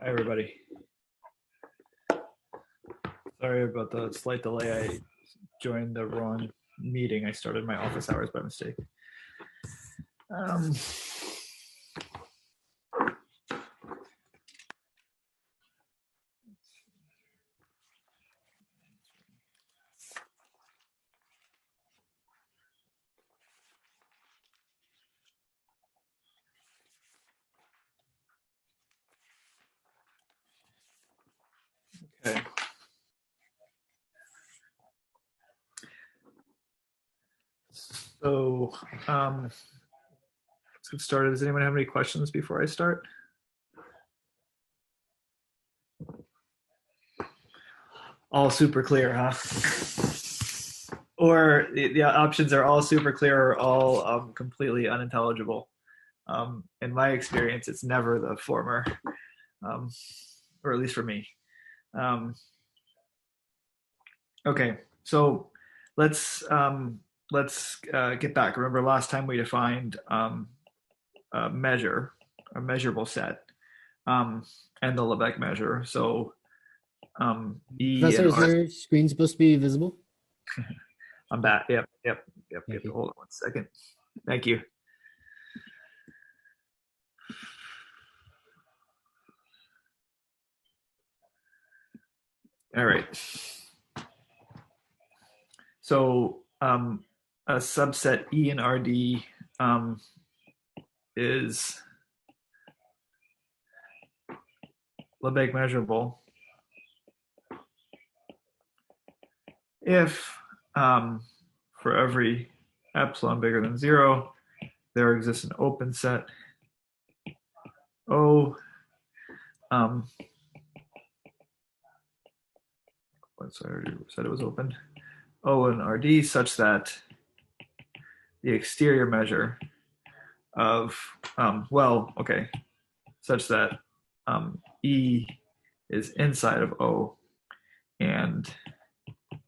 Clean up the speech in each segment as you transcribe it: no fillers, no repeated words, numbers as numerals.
Hi, everybody. Sorry about the slight delay. I joined the wrong meeting. I started my office hours by mistake. Um, okay. So let's get started. Does anyone have any questions before I start? All super clear, huh? Or the options are all super clear or all completely unintelligible. In my experience, it's never the former, or at least for me. Okay, so let's get back. Remember last time we defined a measure, a measurable set, and the Lebesgue measure. So E Professor, and is R. your screen supposed to be visible? I'm back. Yep. Thank you. Hold on one second. Thank you. All right. So a subset E and RD is Lebesgue measurable if for every epsilon bigger than 0, there exists an open set O. Once I already said it was open. O and RD such that the exterior measure of such that E is inside of O, and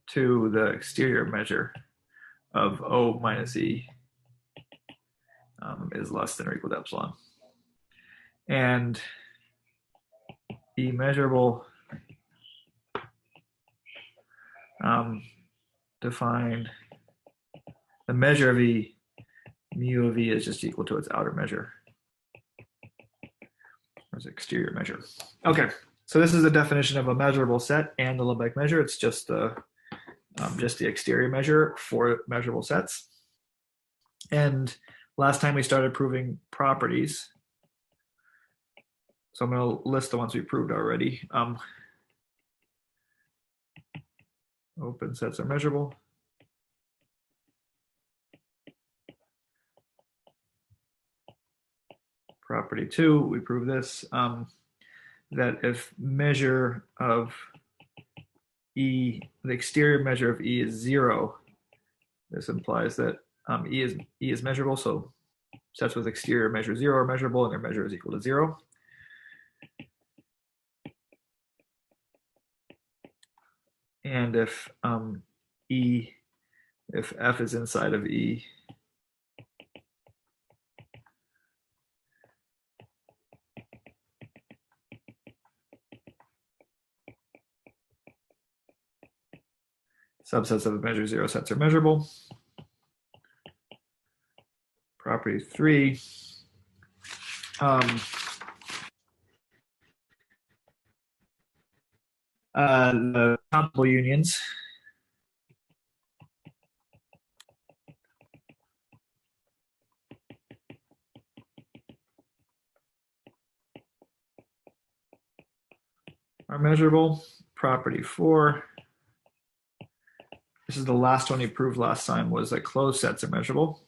to the exterior measure of O minus E is less than or equal to epsilon. And E measurable defined the measure of E, mu of E is just equal to its outer measure, or its exterior measure. Okay, so this is the definition of a measurable set and the Lebesgue measure. It's just the exterior measure for measurable sets. And last time we started proving properties. So I'm going to list the ones we proved already. Open sets are measurable. Property 2, we prove this, that if measure of E, the exterior measure of E is 0, this implies that E is measurable, so sets with exterior measure 0 are measurable and their measure is equal to 0. And if if F is inside of E, subsets of measure 0 sets are measurable. Property 3, the countable unions are measurable. Property 4, this is the last one we proved last time, was that closed sets are measurable.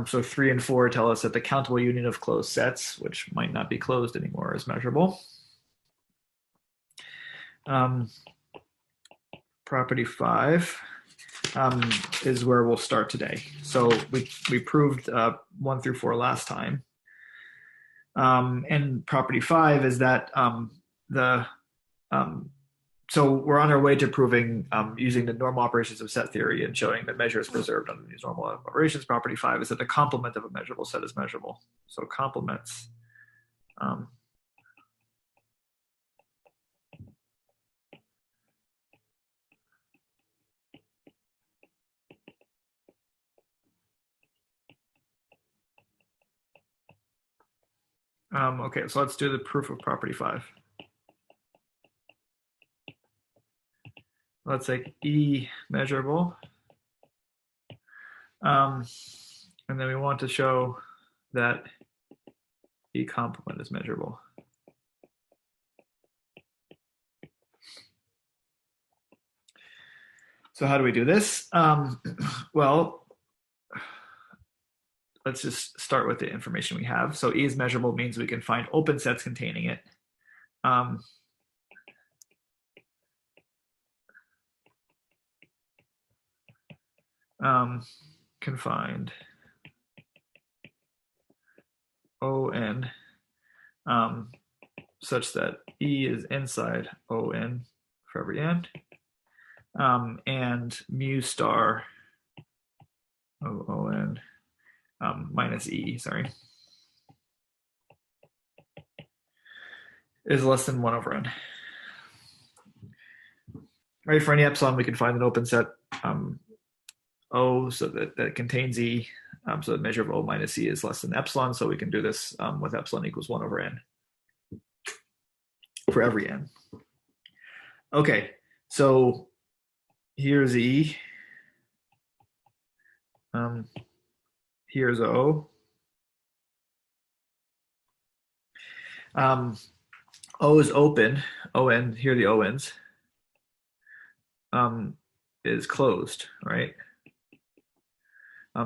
So 3 and 4 tell us that the countable union of closed sets, which might not be closed anymore, is measurable. Property 5 is where we'll start today. So we proved 1 through 4 last time. And property 5 is that the So we're on our way to proving using the normal operations of set theory and showing that measure is preserved under these normal operations. Property 5 is that the complement of a measurable set is measurable. So complements. Okay, so let's do the proof of property 5. Let's take E measurable. And then we want to show that E complement is measurable. So how do we do this? Well, let's just start with the information we have. So E is measurable means we can find open sets containing it. Can find ON such that E is inside ON for every n, and mu star ON minus E, sorry, is less than 1 over n. Right, for any epsilon, we can find an open set O so that contains E, so the measure of O minus E is less than epsilon, so we can do this with epsilon equals 1 over n for every n. Okay, so here's E. Here's O. O is open. ON, here are the ONs. Is closed, right?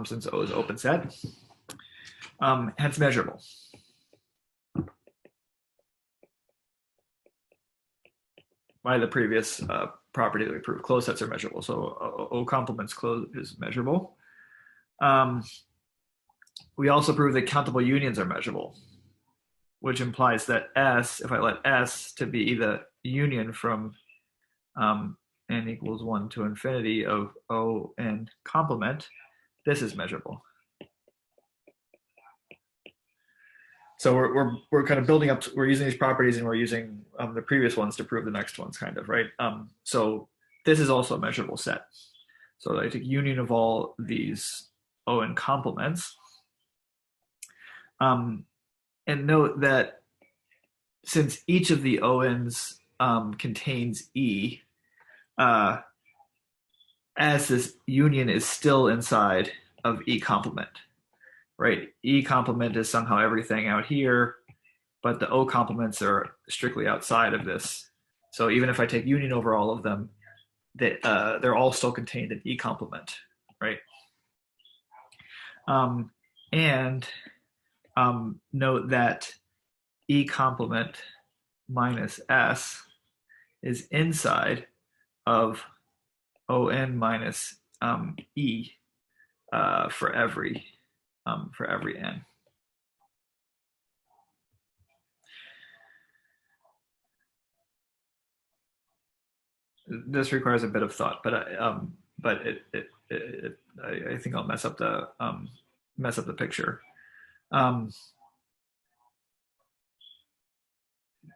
Since O is open set. Hence measurable. By the previous property that we proved, closed sets are measurable. So O complements closed is measurable. We also proved that countable unions are measurable, which implies that S, if I let S to be the union from n equals 1 to infinity of O and complement, this is measurable. So we're kind of building up, we're using these properties and we're using the previous ones to prove the next ones, kind of, right? So this is also a measurable set. So I take union of all these O and complements. And note that since each of the ONs contains E, as this union is still inside of E complement, right? E complement is somehow everything out here, but the O complements are strictly outside of this. So even if I take union over all of them, they're all still contained in E complement, right? And note that E complement minus S is inside of ON minus E for every n. This requires a bit of thought, but I think I'll mess up the picture.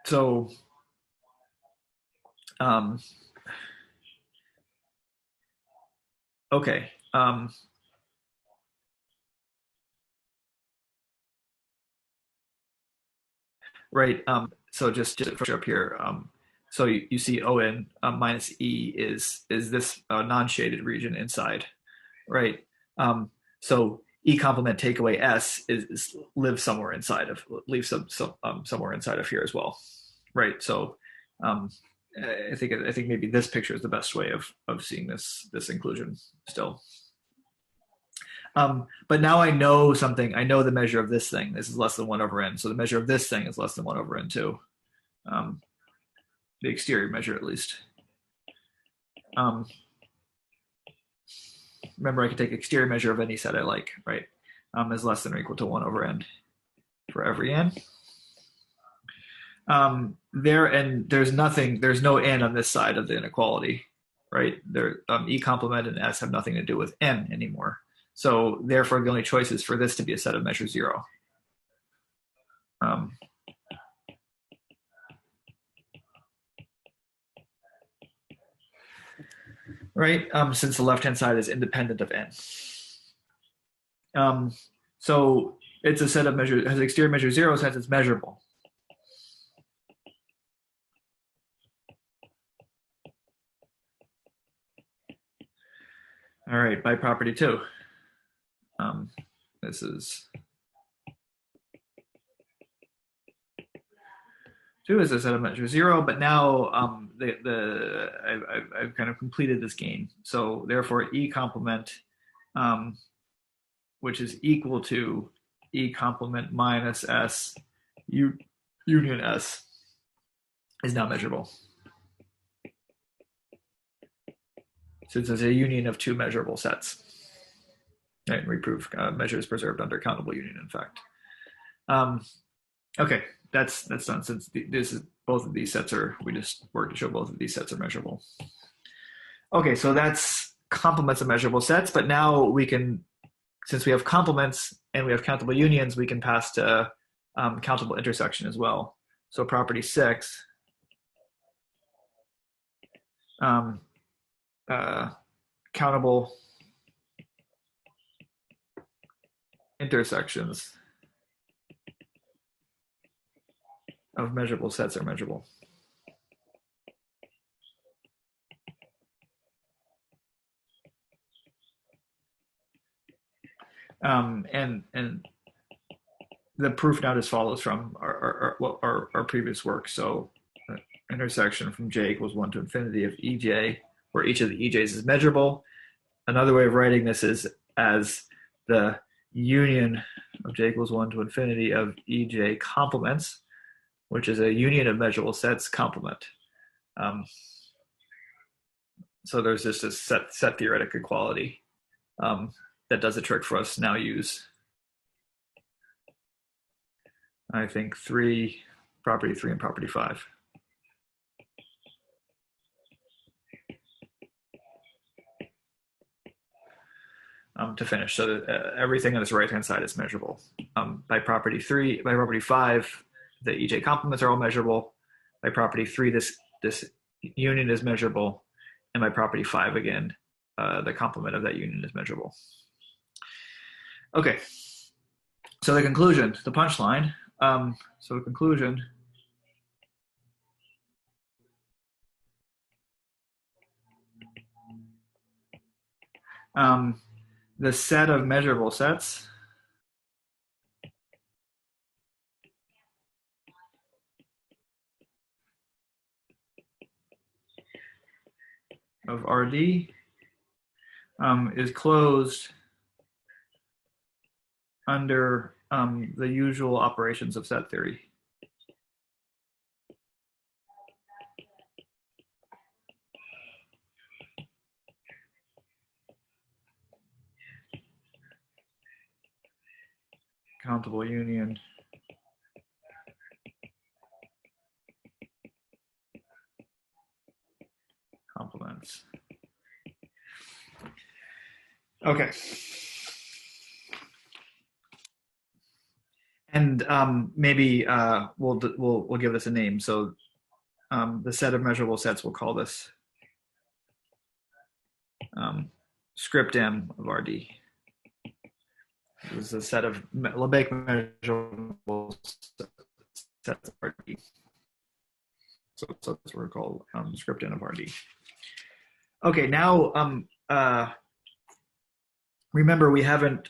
So okay. Right. So just up here. So you see ON minus E is this non-shaded region inside, right? So E complement take away S is lives somewhere inside of leaves somewhere inside of here as well, right? So I think maybe this picture is the best way of seeing this inclusion still. But now I know something. I know the measure of this thing. This is less than 1 over n. So the measure of this thing is less than 1 over n too. The exterior measure, at least. Remember, I can take exterior measure of any set I like, right? Is less than or equal to 1 over n for every n. There's nothing, there's no n on this side of the inequality, right? There, E complement and S have nothing to do with n anymore. So therefore, the only choice is for this to be a set of measure 0. Right? Since the left-hand side is independent of n. So it's a set of measures, has exterior measure 0 since it's measurable. All right, by property 2. This is 2 is a set of measure 0, but now I've kind of completed this game. So therefore, E complement, which is equal to E complement minus S union S, is now measurable. Since it's a union of 2 measurable sets. Right, we prove measures preserved under countable union, in fact. Okay, that's done. Since this is both of these sets are, we just worked to show both of these sets are measurable. Okay, so that's complements of measurable sets, but now we can, since we have complements and we have countable unions, we can pass to countable intersection as well. So property 6, countable intersections of measurable sets are measurable. And the proof now just follows from our previous work. So intersection from j equals 1 to infinity of ej, where each of the ej's is measurable. Another way of writing this is as the union of j equals 1 to infinity of ej complements, which is a union of measurable sets complement. So there's just a set theoretic equality that does the trick for us. Now use, I think, property 3 and property 5. To finish, so that everything on this right-hand side is measurable. By property 5, the EJ complements are all measurable. By property 3, this union is measurable, and by property 5 again, the complement of that union is measurable. Okay, so the conclusion, the punchline. So the conclusion. The set of measurable sets of RD is closed under the usual operations of set theory. Countable union, complements. Okay. And maybe we'll give this a name. So the set of measurable sets, we'll call this script M of RD. This is a set of Lebesgue measurable sets of RD. So that's what we're called script N of RD. Okay, now remember we haven't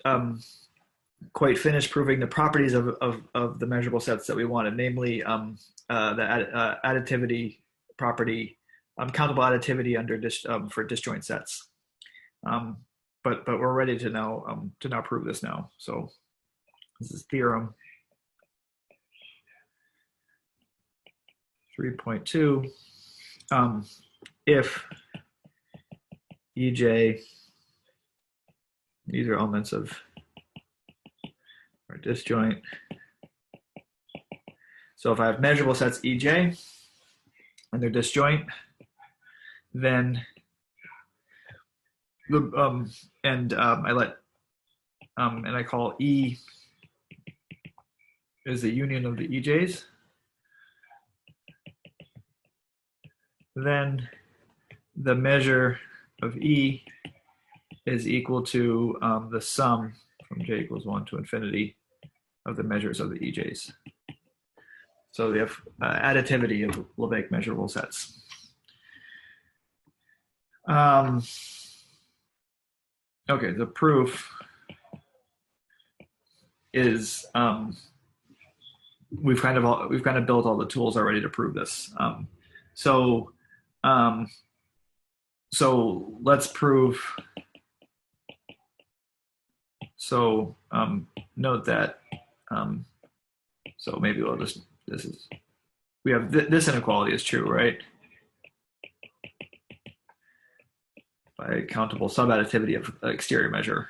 quite finished proving the properties of the measurable sets that we wanted, namely the additivity property, countable additivity under for disjoint sets. But we're ready to now prove this now. So this is theorem 3.2. If EJ, these are elements of our disjoint. So if I have measurable sets EJ and they're disjoint, then the I let and I call E is the union of the EJs. Then the measure of E is equal to the sum from j equals 1 to infinity of the measures of the EJs. So we have additivity of Lebesgue measurable sets. Okay, the proof is we've kind of built all the tools already to prove this. So let's prove. So note that. So maybe we'll just we have this inequality is true, right? By countable subadditivity of exterior measure.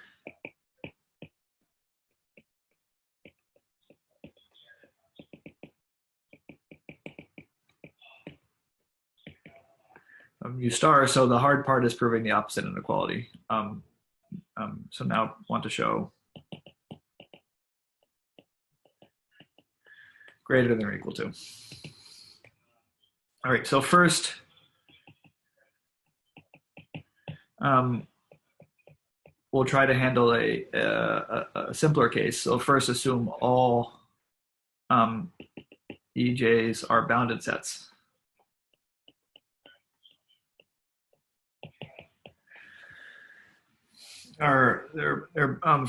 U star, so the hard part is proving the opposite inequality. So now I want to show greater than or equal to. All right, so first, we'll try to handle a simpler case. So first assume all EJs are bounded sets.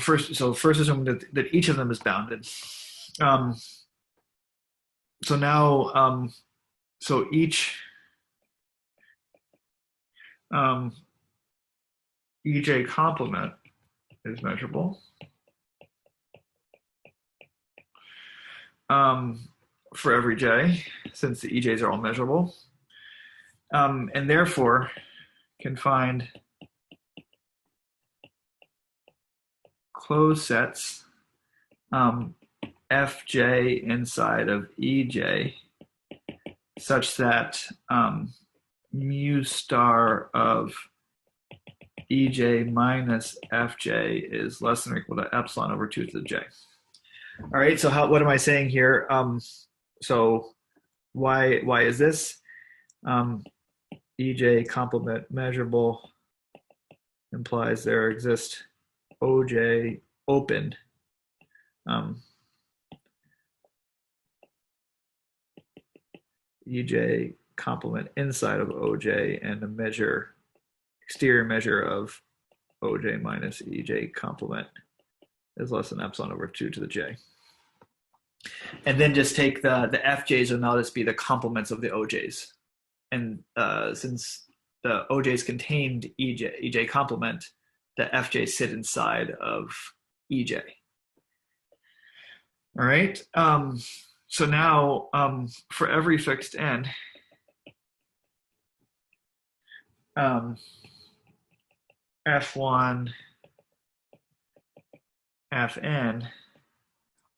First assume that each of them is bounded. So now, so each EJ complement is measurable for every J, since the EJs are all measurable, and therefore can find closed sets Fj inside of EJ such that mu star of EJ minus Fj is less than or equal to epsilon over 2 to the J. All right, so what am I saying here? So why is this? EJ complement measurable implies there exists OJ open EJ complement inside of OJ and the exterior measure of OJ minus EJ complement is less than epsilon over 2 to the J. And then just take the FJs will now just be the complements of the OJs. And since the OJs contained EJ complement, the FJs sit inside of EJ. All right. So now for every fixed n, F1, Fn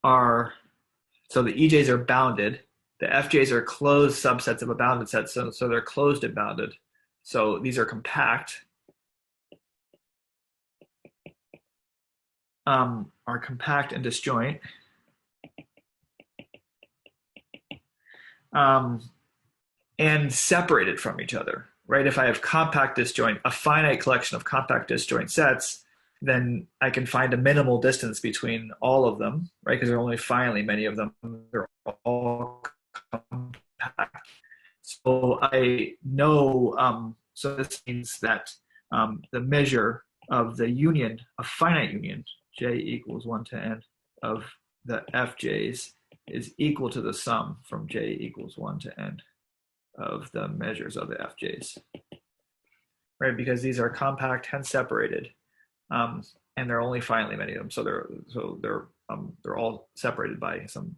are, so the EJs are bounded. The FJs are closed subsets of a bounded set, so they're closed and bounded. So these are compact. Are compact and disjoint. And separated from each other, right? If I have compact disjoint, a finite collection of compact disjoint sets, then I can find a minimal distance between all of them, right? Because there are only finitely many of them. They're all compact. So I know, so this means that the measure of the union, a finite union, j equals 1 to n of the FJs is equal to the sum from j equals 1 to n of the measures of the FJs, right? Because these are compact, hence separated, and there are only finitely many of them, so they're all separated by some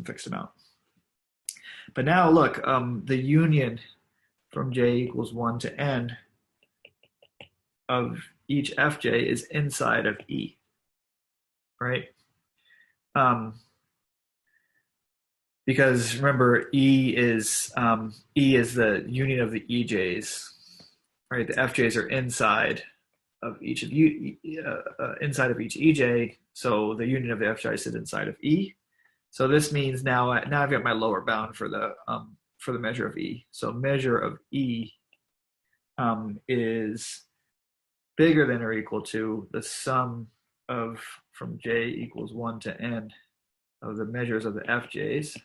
fixed amount. But now look, the union from j equals 1 to n of each Fj is inside of E, right? because remember E is the union of the EJs, right? The FJs are inside of each of inside of each EJ, so the union of the FJs is inside of E. So this means now I've got my lower bound for the measure of E. So measure of E is bigger than or equal to the sum of from j equals 1 to n of the measures of the FJs,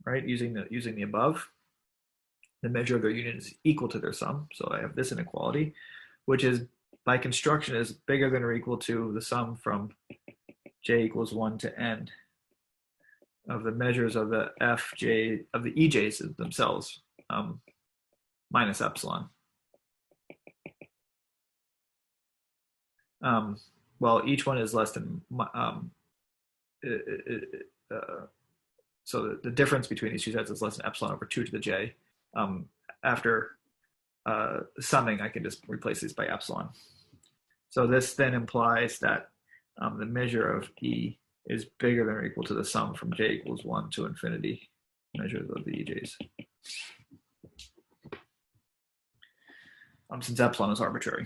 right? Using the above, the measure of their union is equal to their sum. So I have this inequality, which is by construction is bigger than or equal to the sum from j equals 1 to n of the measures of the FJ of the EJs themselves minus epsilon. Well, each one is less than so the difference between these two sets is less than epsilon over 2 to the j. After summing, I can just replace these by epsilon. So this then implies that the measure of E is bigger than or equal to the sum from j equals 1 to infinity measures of the EJs. Since epsilon is arbitrary.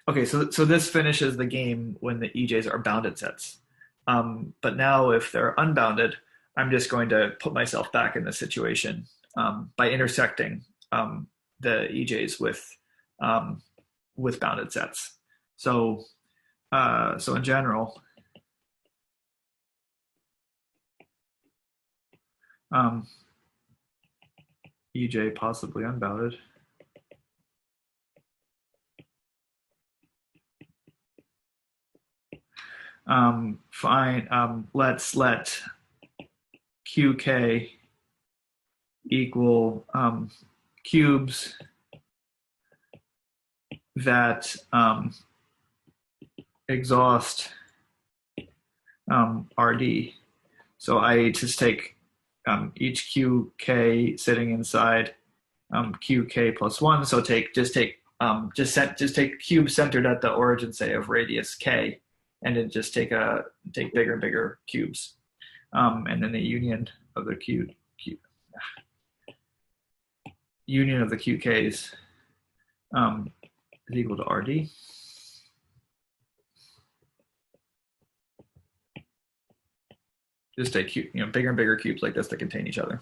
Okay, so this finishes the game when the EJs are bounded sets. But now if they're unbounded, I'm just going to put myself back in this situation by intersecting the EJs with bounded sets. So in general, EJ possibly unbounded. Fine. Let's let QK equal cubes that exhaust RD. So I just take each QK sitting inside QK plus 1. So just take cubes centered at the origin, say, of radius K, and then just take bigger and bigger cubes, and then the union of the union of the QKs is equal to RD. Just take bigger and bigger cubes like this that contain each other.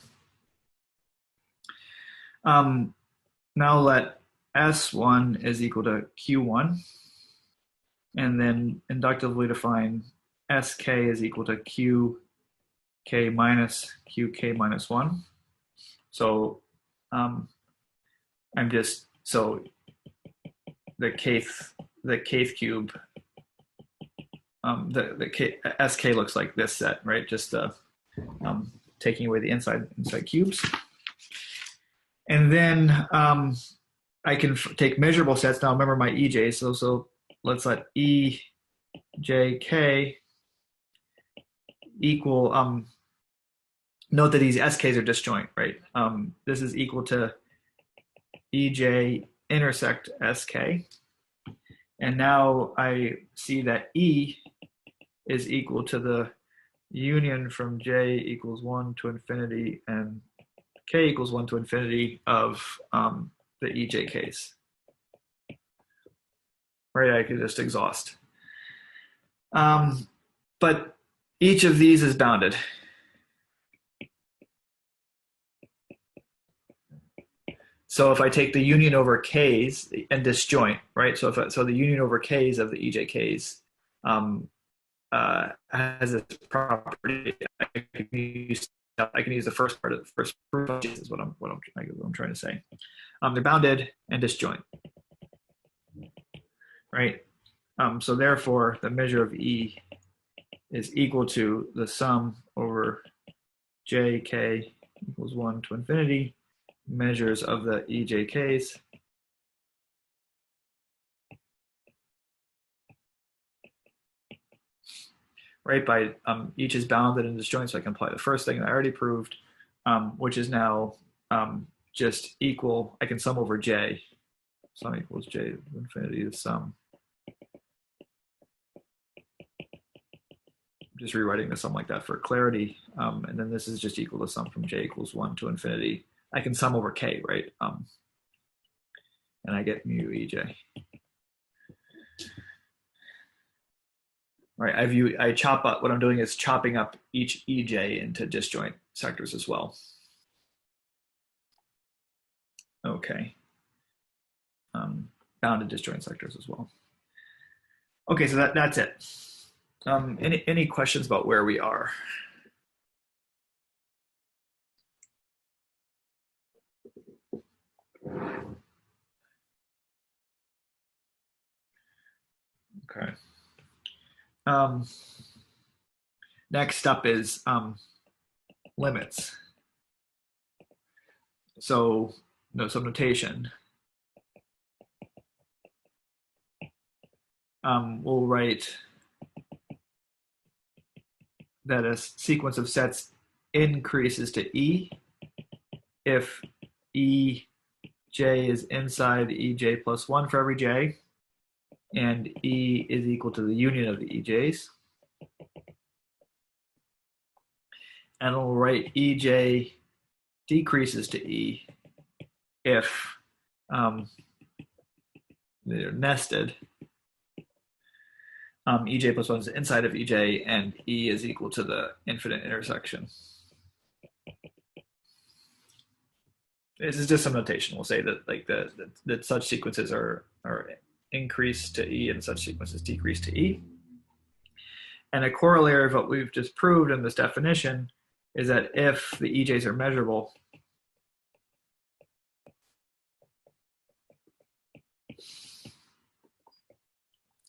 Now let S1 is equal to Q1. And then inductively define SK is equal to QK minus QK minus 1. So I'm just, so the kth cube, the SK looks like this set, right? Just taking away the inside cubes. And then I can take measurable sets. Now remember my EJ, so let's let EJK equal, note that these SKs are disjoint, right? This is equal to EJ intersect SK. And now I see that E is equal to the union from J equals 1 to infinity and K equals 1 to infinity of the EJ case. Right, I could just exhaust. But each of these is bounded. So if I take the union over K's and disjoint, right? So the union over K's of the EJK's has this property. I can use the first part of the first proof is what I'm trying to say. They're bounded and disjoint, right? So therefore, the measure of E is equal to the sum over JK equals 1 to infinity measures of the EJKs right? By each is bounded and disjoint, so I can apply the first thing that I already proved, which is now just equal. I can sum over J. Sum equals J infinity to sum. just rewriting the sum like that for clarity. And then this is just equal to sum from j equals 1 to infinity. I can sum over k, right? And I get mu ej. Right, I chop up, what I'm doing is chopping up each ej into disjoint sectors as well. Okay. Bounded disjoint sectors as well. Okay, so that's it. Any questions about where we are? Okay. Next up is limits. So some notation. We'll write that a sequence of sets increases to E if EJ is inside EJ plus 1 for every J, and E is equal to the union of the EJs. And we'll write EJ decreases to E if they're nested. EJ plus 1 is inside of EJ, and E is equal to the infinite intersection. This is just some notation. We'll say that like that such sequences are increased to E and such sequences decrease to E. And a corollary of what we've just proved in this definition is that if the EJs are measurable,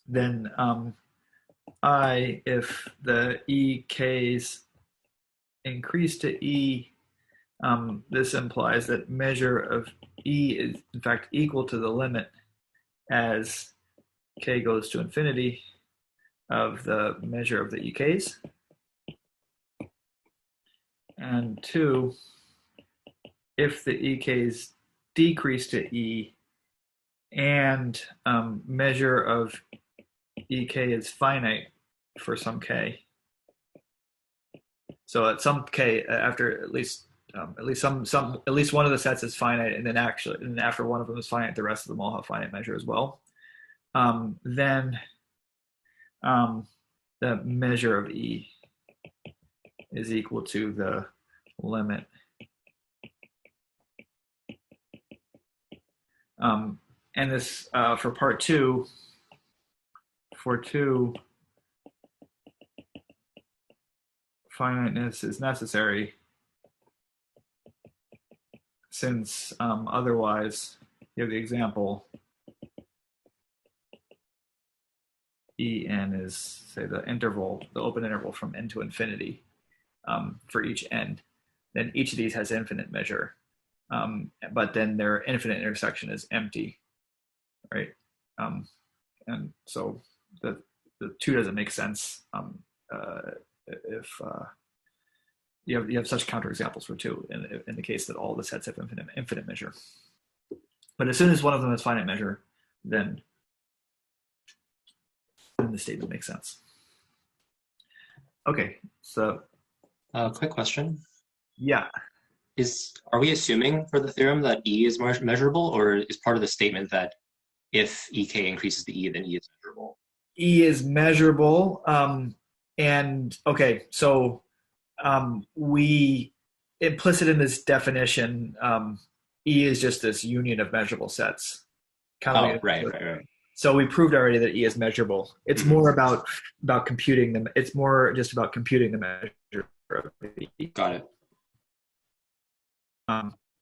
then if the EKs increase to E, this implies that measure of E is in fact equal to the limit as K goes to infinity of the measure of the EKs. And 2, if the EKs decrease to E and measure of EK is finite for some K. So at some K, after at least one of the sets is finite, and then after one of them is finite, the rest of them all have finite measure as well. Then the measure of E is equal to the limit. And this for part 2. For 2, finiteness is necessary since otherwise you have the example En is, say, the open interval from n to infinity for each n. Then each of these has infinite measure, but then their infinite intersection is empty, right? And so the 2 doesn't make sense if you have such counterexamples for 2 in the case that all the sets have infinite measure. But as soon as one of them has finite measure, then the statement makes sense. Okay, so quick question. Yeah. Are we assuming for the theorem that E is measurable, or is part of the statement that if EK increases to E, then E is measurable? E is measurable. And okay, so we implicit in this definition, E is just this union of measurable sets. Right. So we proved already that E is measurable. It's more about computing them. It's more just about computing the measure of E. Got it.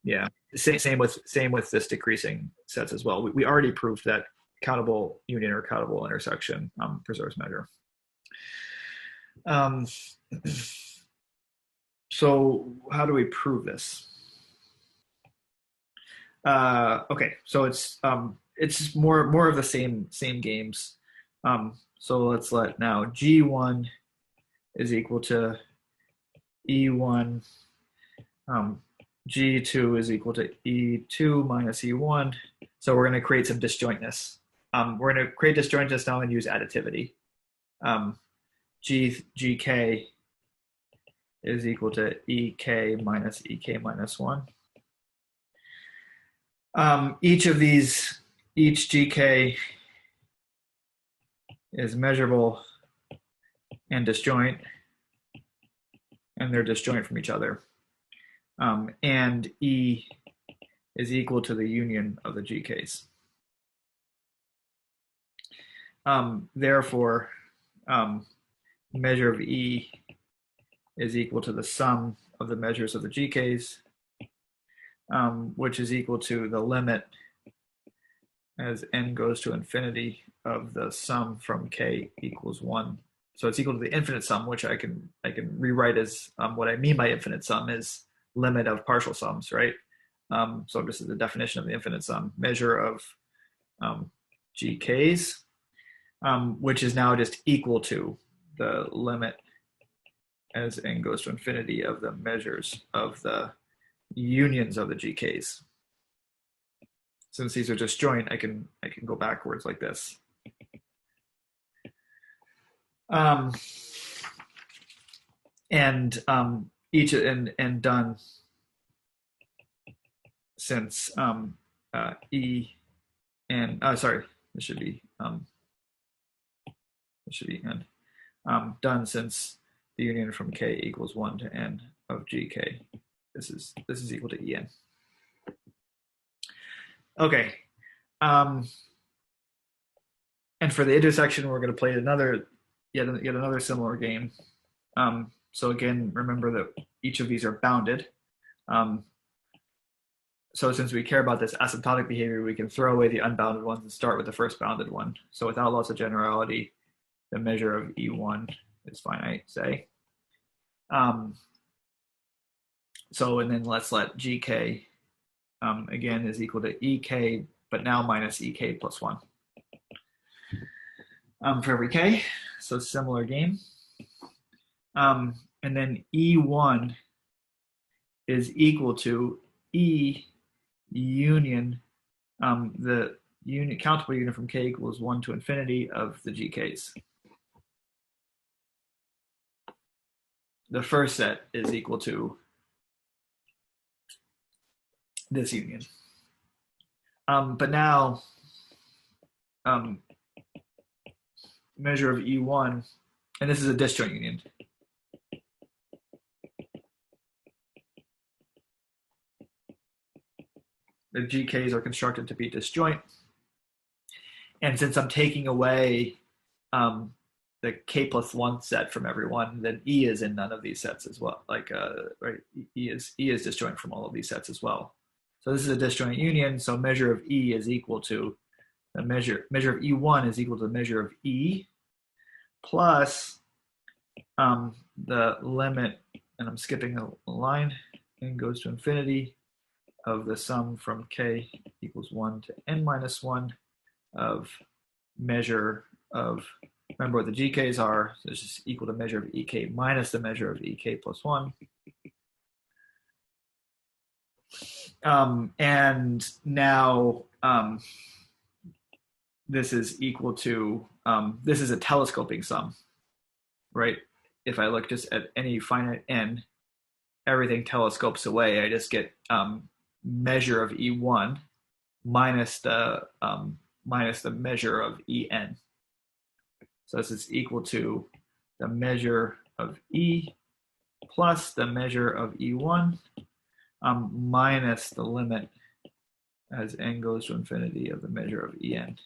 Yeah. Same with this decreasing sets as well. We already proved that countable union or countable intersection preserves measure. So how do we prove this? Okay, so it's more of the same games. So let's let now G1 is equal to E1. G2 is equal to E2 minus E1. So we're going to create some disjointness. We're going to create disjointness now and use additivity. gk is equal to ek minus 1. Each gk is measurable and disjoint, and they're disjoint from each other. And E is equal to the union of the gk's. Therefore, measure of E is equal to the sum of the measures of the gk's, which is equal to the limit as n goes to infinity of the sum from k equals 1. So it's equal to the infinite sum, which I can rewrite as what I mean by infinite sum is limit of partial sums, right? So this is the definition of the infinite sum, measure of gk's, which is now just equal to the limit as n goes to infinity of the measures of the unions of the gk's. Since these are disjoint, I can go backwards like this. Each and done since E and sorry, this should be n. Done since the union from k equals 1 to n of gk. This is equal to en. Okay. And for the intersection, we're going to play yet another similar game. So again, remember that each of these are bounded. So since we care about this asymptotic behavior, we can throw away the unbounded ones and start with the first bounded one. So without loss of generality, the measure of E1 is finite, say. So, and then let's let GK, again, is equal to EK, but now minus EK plus 1. For every K, so similar game. And then E1 is equal to E union, the countable union from K equals 1 to infinity of the GKs. The first set is equal to this union. But now, measure of E1, and this is a disjoint union. The GKs are constructed to be disjoint. And since I'm taking away the K plus 1 set from everyone, then E is in none of these sets as well. Right? E is disjoint from all of these sets as well. So this is a disjoint union. So measure of E is equal to the measure of E1 is equal to the measure of E plus the limit, and I'm skipping a line, and goes to infinity of the sum from K equals 1 to n minus 1 of measure of, remember what the GKs are, so it's just equal to measure of EK minus the measure of EK plus 1. And now this is equal to, this is a telescoping sum, right? If I look just at any finite n, everything telescopes away. I just get measure of E1 minus the measure of En. So this is equal to the measure of E plus the measure of E1 minus the limit as n goes to infinity of the measure of En.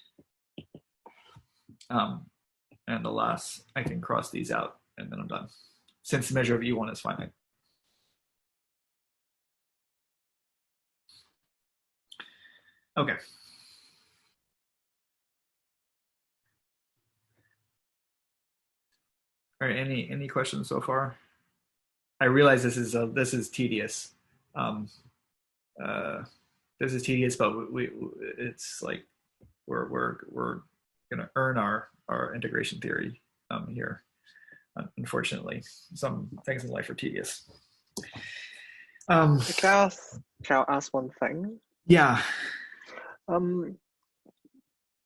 And the last, I can cross these out and then I'm done, since the measure of E1 is finite. Okay. All right. Any questions so far? I realize this is tedious. This is tedious, but it's like we're gonna earn our integration theory here. Unfortunately, some things in life are tedious. Can I ask one thing? Yeah.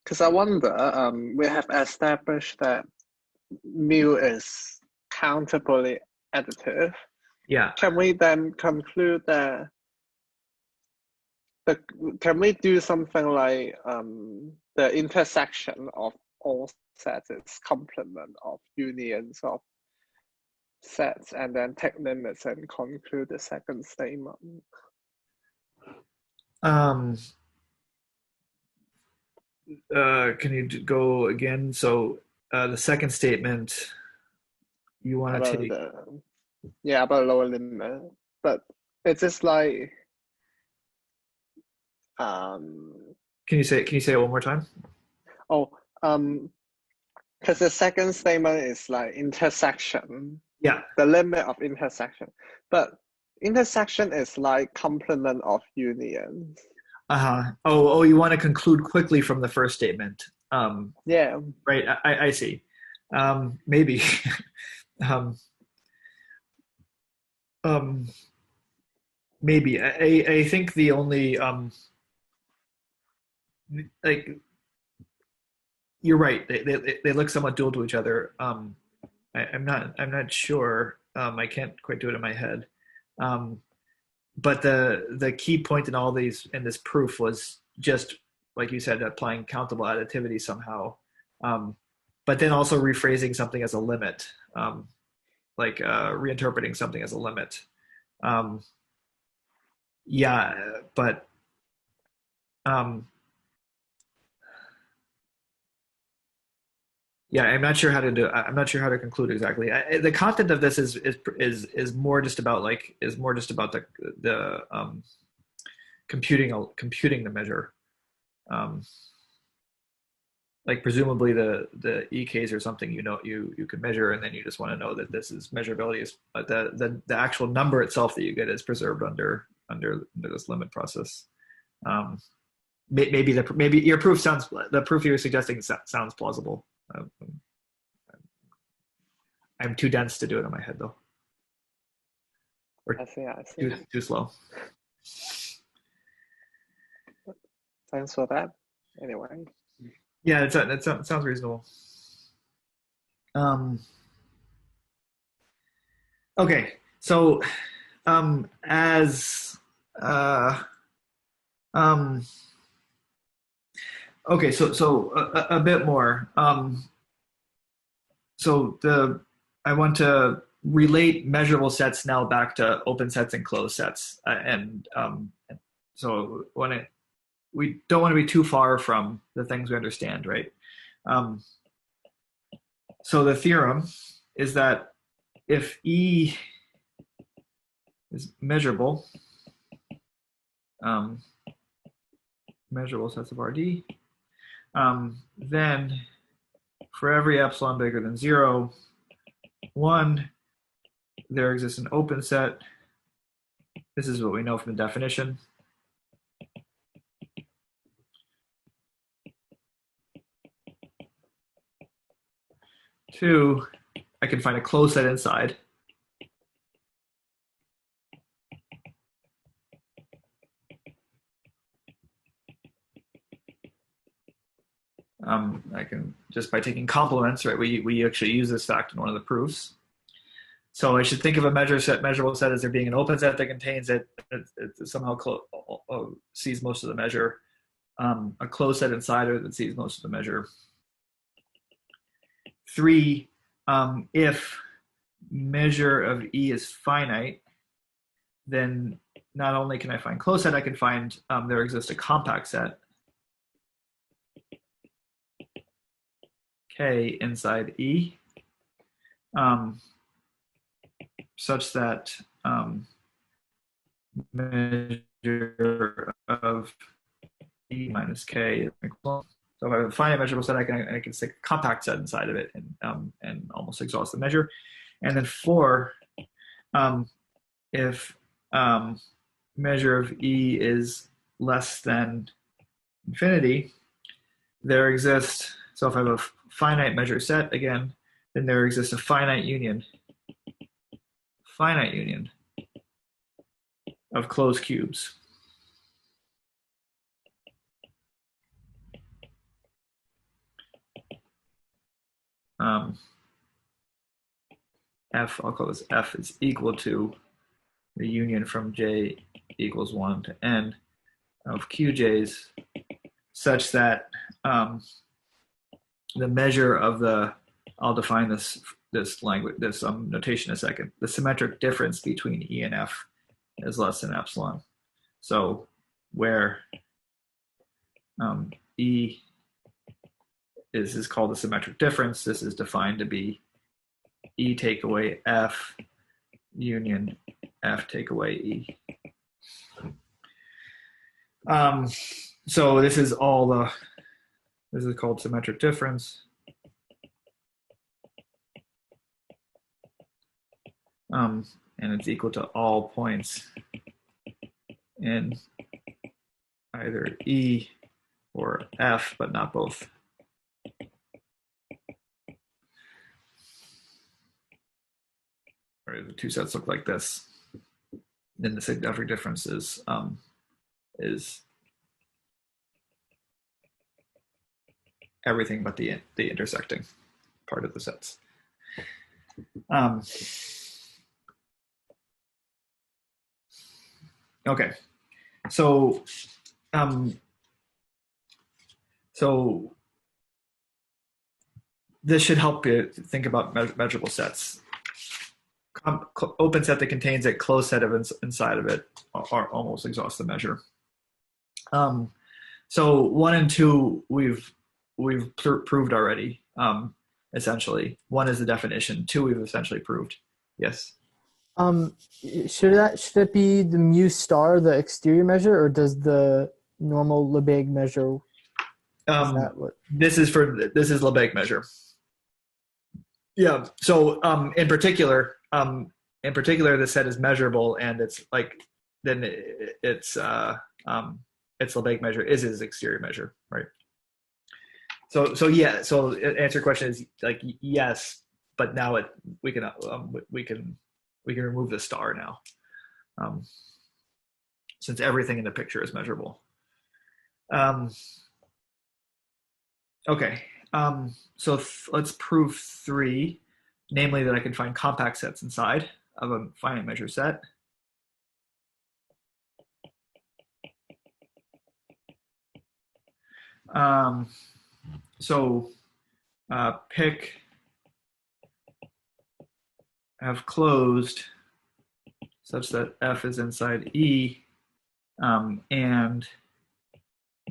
Because I wonder, we have established that mu is countably additive, Yeah. can we then conclude that can we do something like the intersection of all sets is complement of unions of sets, and then take limits and conclude the second statement? Can you go again? So the second statement, you want to take. About lower limit, but it's just like Can you say it one more time? Because the second statement is like intersection. Yeah. The limit of intersection, but intersection is like complement of unions. Oh, you want to conclude quickly from the first statement. Yeah. Right. I see. Maybe. Maybe. I think the only like you're right. They look somewhat dual to each other. I'm not sure. I can't quite do it in my head. But the key point in all these in this proof was just like you said, applying countable additivity somehow, but then also rephrasing something as a limit, like reinterpreting something as a limit. Yeah, but yeah, I'm not sure how to do. I'm not sure how to conclude exactly. The content of this is more just about the computing the measure. Like presumably the EKs or something you can measure, and then you just want to know that this is measurability is the actual number itself that you get is preserved under this limit process. Maybe your proof sounds the proof you're suggesting sounds plausible. I'm too dense to do it in my head though. Or I see. Too slow. Thanks for that. Anyway. Yeah, that sounds reasonable. Okay, so as okay, so a bit more. So I want to relate measurable sets now back to open sets and closed sets, and so we don't want to be too far from the things we understand, right? So the theorem is that if E is measurable, measurable sets of RD, then for every epsilon bigger than 0, 1, there exists an open set. This is what we know from the definition. Two, I can find a closed set inside. I can just by taking complements, right? We actually use this fact in one of the proofs. So I should think of a measurable set as there being an open set that contains it somehow sees most of the measure, a closed set inside it that sees most of the measure. 3, if measure of E is finite, then not only can I find closed set, I can find there exists a compact set K inside E, such that measure of E minus K is equal. So if I have a finite measurable set, I can stick a compact set inside of it and almost exhaust the measure. And then 4, if measure of E is less than infinity, there exists, so if I have a finite measure set again, then there exists a finite union of closed cubes. F, I'll call this F, is equal to the union from J equals 1 to N of QJs, such that the measure of the, I'll define this language, this notation in a second, the symmetric difference between E and F is less than epsilon. So where E is called the symmetric difference, this is defined to be E take away F union F take away E. So this is called symmetric difference. And it's equal to all points in either E or F, but not both. Right, the two sets look like this. Then the significant difference is everything but the intersecting part of the sets. Okay, so this should help you think about measurable sets. Open set that contains a closed set of inside of it are almost exhaust the measure. So 1 and 2 we've proved already. Essentially, 1 is the definition. 2 we've essentially proved. Yes. Should it be the mu star, the exterior measure, or does the normal Lebesgue measure? This is Lebesgue measure. Yeah. So in particular, the set is measurable, and it's like then its Lebesgue measure is his exterior measure, right? So yeah. So answer your question is like yes, but now we can remove the star now, since everything in the picture is measurable. Okay. So let's prove 3, namely that I can find compact sets inside of a finite measure set. Pick F closed such that F is inside E, and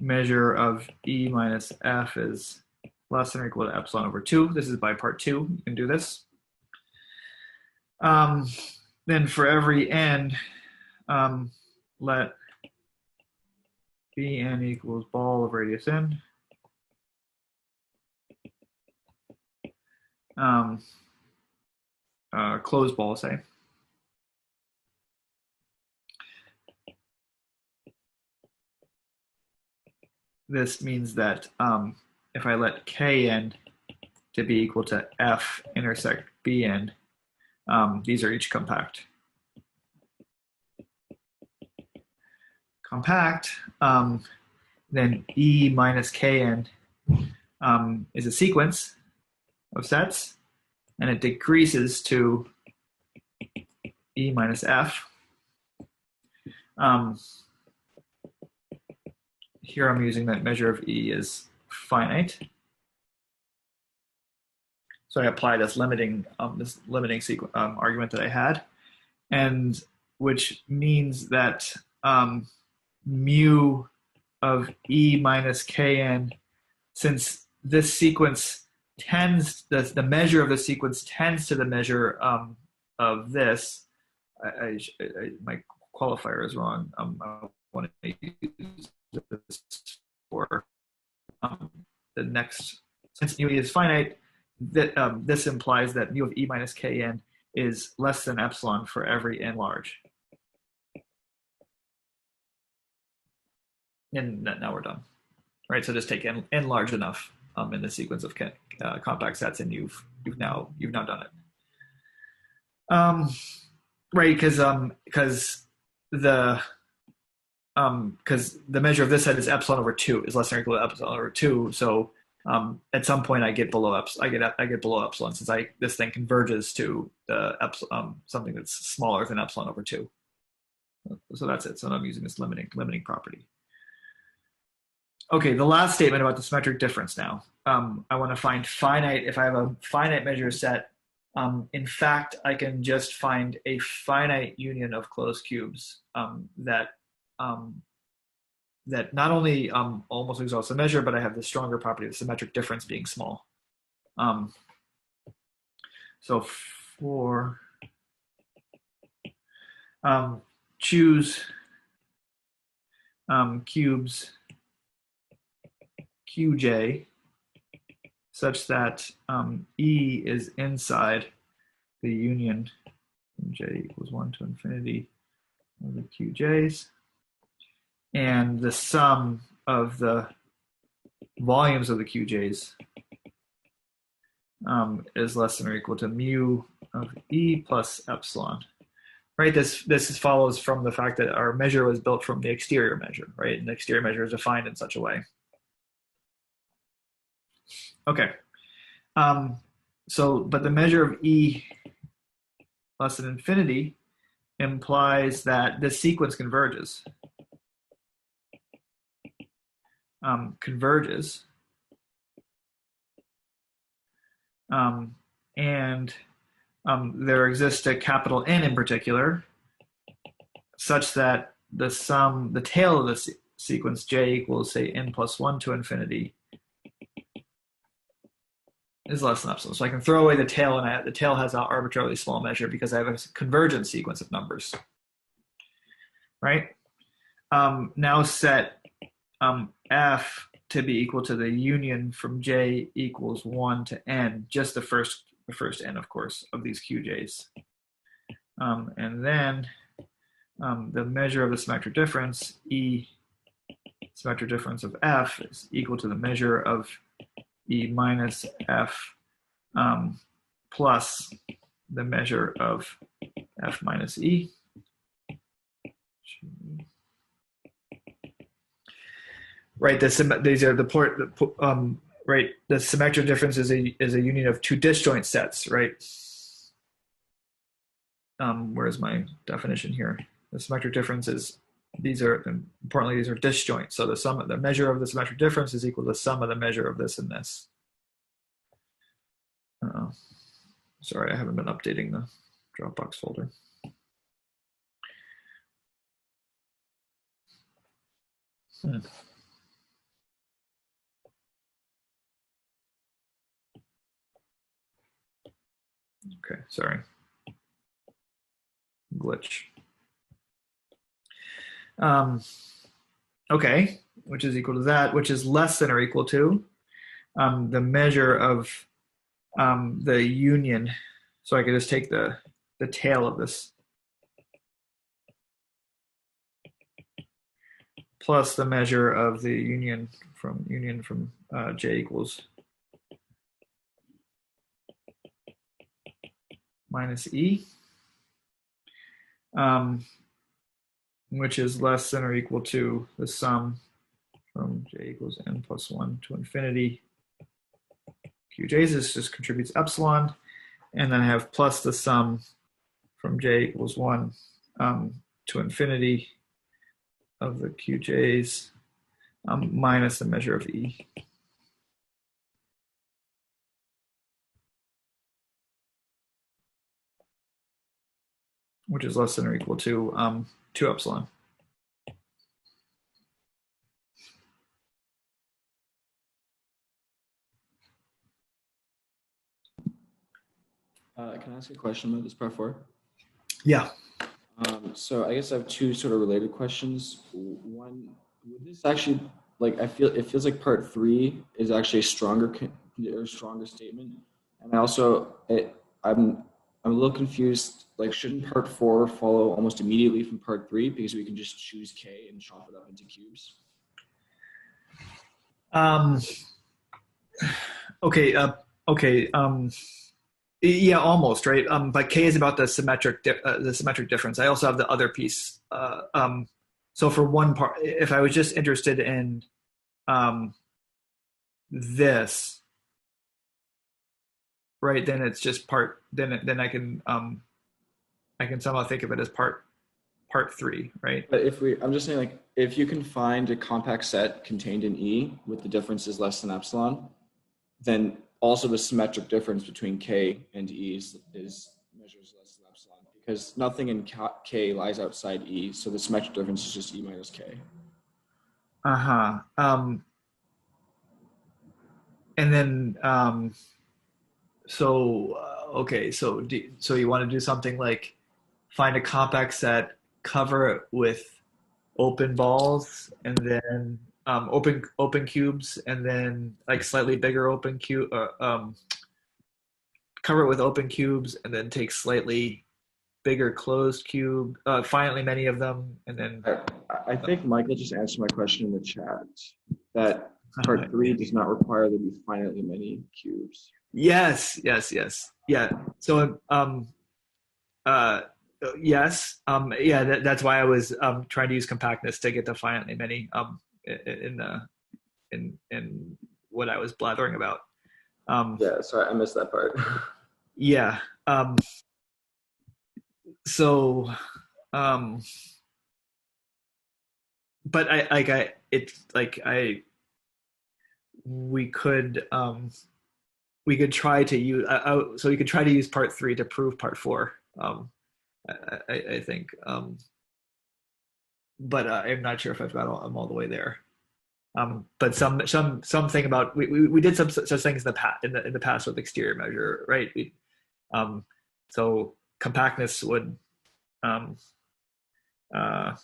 measure of E minus F is less than or equal to epsilon over 2. This is by part 2. You can do this. Then for every n, let Bn equals ball of radius n. Closed ball, say. This means that if I let Kn to be equal to F intersect Bn, these are each compact. Then E minus Kn is a sequence of sets, and it decreases to E minus F. Here I'm using that measure of E is finite. So I apply this limiting sequence argument that I had, and which means that mu of E minus Kn, since this sequence tends, the measure of the sequence tends to the measure of this. My qualifier is wrong. I want to use this for the next. Since mu is finite, that this implies that mu of E minus Kn is less than epsilon for every n large. And now we're done. Right, so just take n large enough in the sequence of compact sets, and you've now done it. Right, because the measure of this set is epsilon over 2, is less than or equal to epsilon over 2. So At some point I get below I get below epsilon since this thing converges to the something that's smaller than epsilon over 2. So that's it. So I'm using this limiting property. Okay, the last statement about the symmetric difference now. I want to find finite, if I have a finite measure set, in fact, I can just find a finite union of closed cubes that not only almost exhausts the measure, but I have the stronger property of the symmetric difference being small. So for choose cubes Qj such that E is inside the union from j equals 1 to infinity of the Qj's, and the sum of the volumes of the Qj's is less than or equal to mu of E plus epsilon. Right, this follows from the fact that our measure was built from the exterior measure, right? And the exterior measure is defined in such a way. Okay, but the measure of E less than infinity implies that this sequence converges. And there exists a capital N in particular, such that the tail of the sequence j equals, say, n plus 1 to infinity is less than epsilon. So I can throw away the tail, and the tail has an arbitrarily small measure because I have a convergent sequence of numbers, right? Now set f to be equal to the union from j equals 1 to n, just the first n, of course, of these qj's. And then the measure of the symmetric difference, E symmetric difference of f, is equal to the measure of E minus f plus the measure of f minus E. Right, these are the right. The symmetric difference is a union of two disjoint sets, right? Where's my definition here? The symmetric difference is importantly these are disjoint. So the measure of the symmetric difference is equal to the sum of the measure of this and this. Sorry, I haven't been updating the Dropbox folder. Okay, sorry. Glitch. Okay, which is equal to that, which is less than or equal to the measure of the union. So I could just take the tail of this plus the measure of the union from j equals minus E, which is less than or equal to the sum from j equals n plus 1 to infinity. Qj's just contributes epsilon, and then I have plus the sum from j equals 1 to infinity of the Qj's minus the measure of E. Which is less than or equal to 2 epsilon. Can I ask a question about this part 4? Yeah. So I guess I have two sort of related questions. One, would this actually, like, it feels like part 3 is actually a stronger statement, and I also I'm a little confused. Like, shouldn't part 4 follow almost immediately from part 3 because we can just choose k and chop it up into cubes? Okay. Yeah, almost, right. But k is about the symmetric difference. I also have the other piece. So for one part, if I was just interested in this, right, then it's just part. Then I can somehow think of it as part three, right? But I'm just saying, like, if you can find a compact set contained in E with the differences less than epsilon, then also the symmetric difference between K and E is measures less than epsilon, because nothing in K lies outside E, so the symmetric difference is just E minus K. Uh-huh. And then okay, so you want to do something like find a compact set, cover it with open balls, and then open cubes, and then like slightly bigger open cube, cover it with open cubes, and then take slightly bigger closed cube, finitely many of them, and then I think Michael just answered my question in the chat that part three does not require there to be finitely many cubes. yes, yeah. So uh, yes, yeah. That's why I was trying to use compactness to get to finitely many in the in what I was blathering about. Yeah, sorry, I missed that part. Yeah. So, um, but we could try to use so we could try to use part three to prove part four. I think, but I'm not sure if I'm all the way there. But something about we did some such things in the past with exterior measure, right? So compactness um, uh,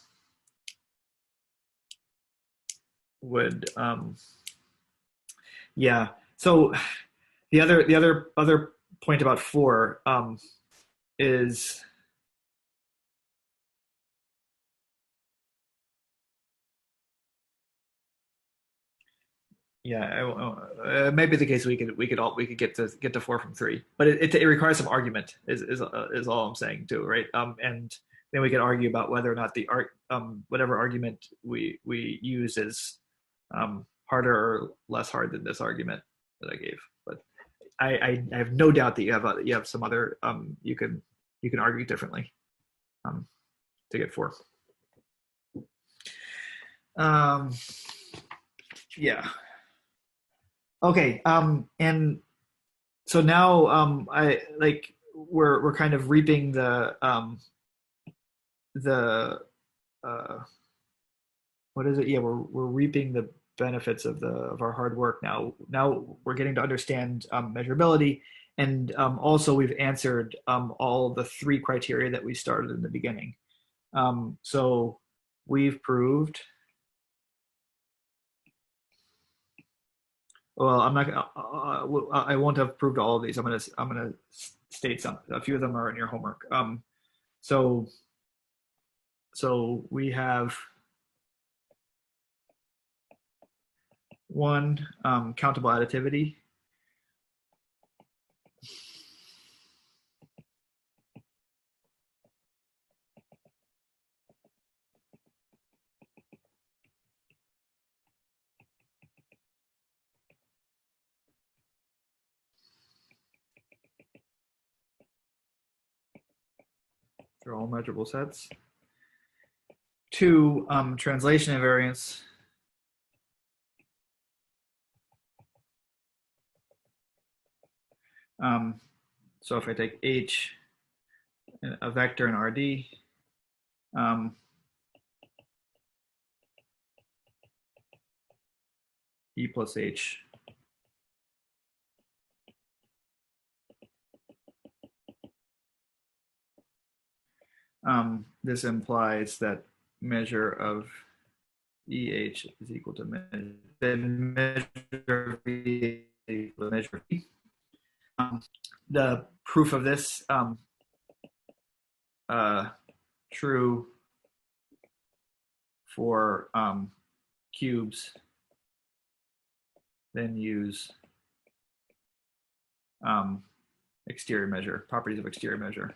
would yeah. So the other point about four is yeah, it may be the case we could get to four from three, but it requires some argument is all I'm saying too, right? And then we can argue about whether or not whatever argument we use is harder or less hard than this argument that I gave. But I have no doubt that you have some other you can argue differently to get four. Um, yeah. Okay. And so now I like we're kind of reaping the what is it? Yeah, we're reaping the benefits of our hard work now. Now we're getting to understand measurability, and also we've answered all the three criteria that we started in the beginning. So we've proved. Well, I'm not gonna. I won't have proved all of these. I'm gonna state some. A few of them are in your homework. So so we have one countable additivity. They're all measurable sets. Two, translation invariance. So if I take H, a vector in RD, E plus H. This implies that measure of EH is equal to measure of V equal to measure of E. The proof of this true for cubes, then use exterior measure, properties of exterior measure.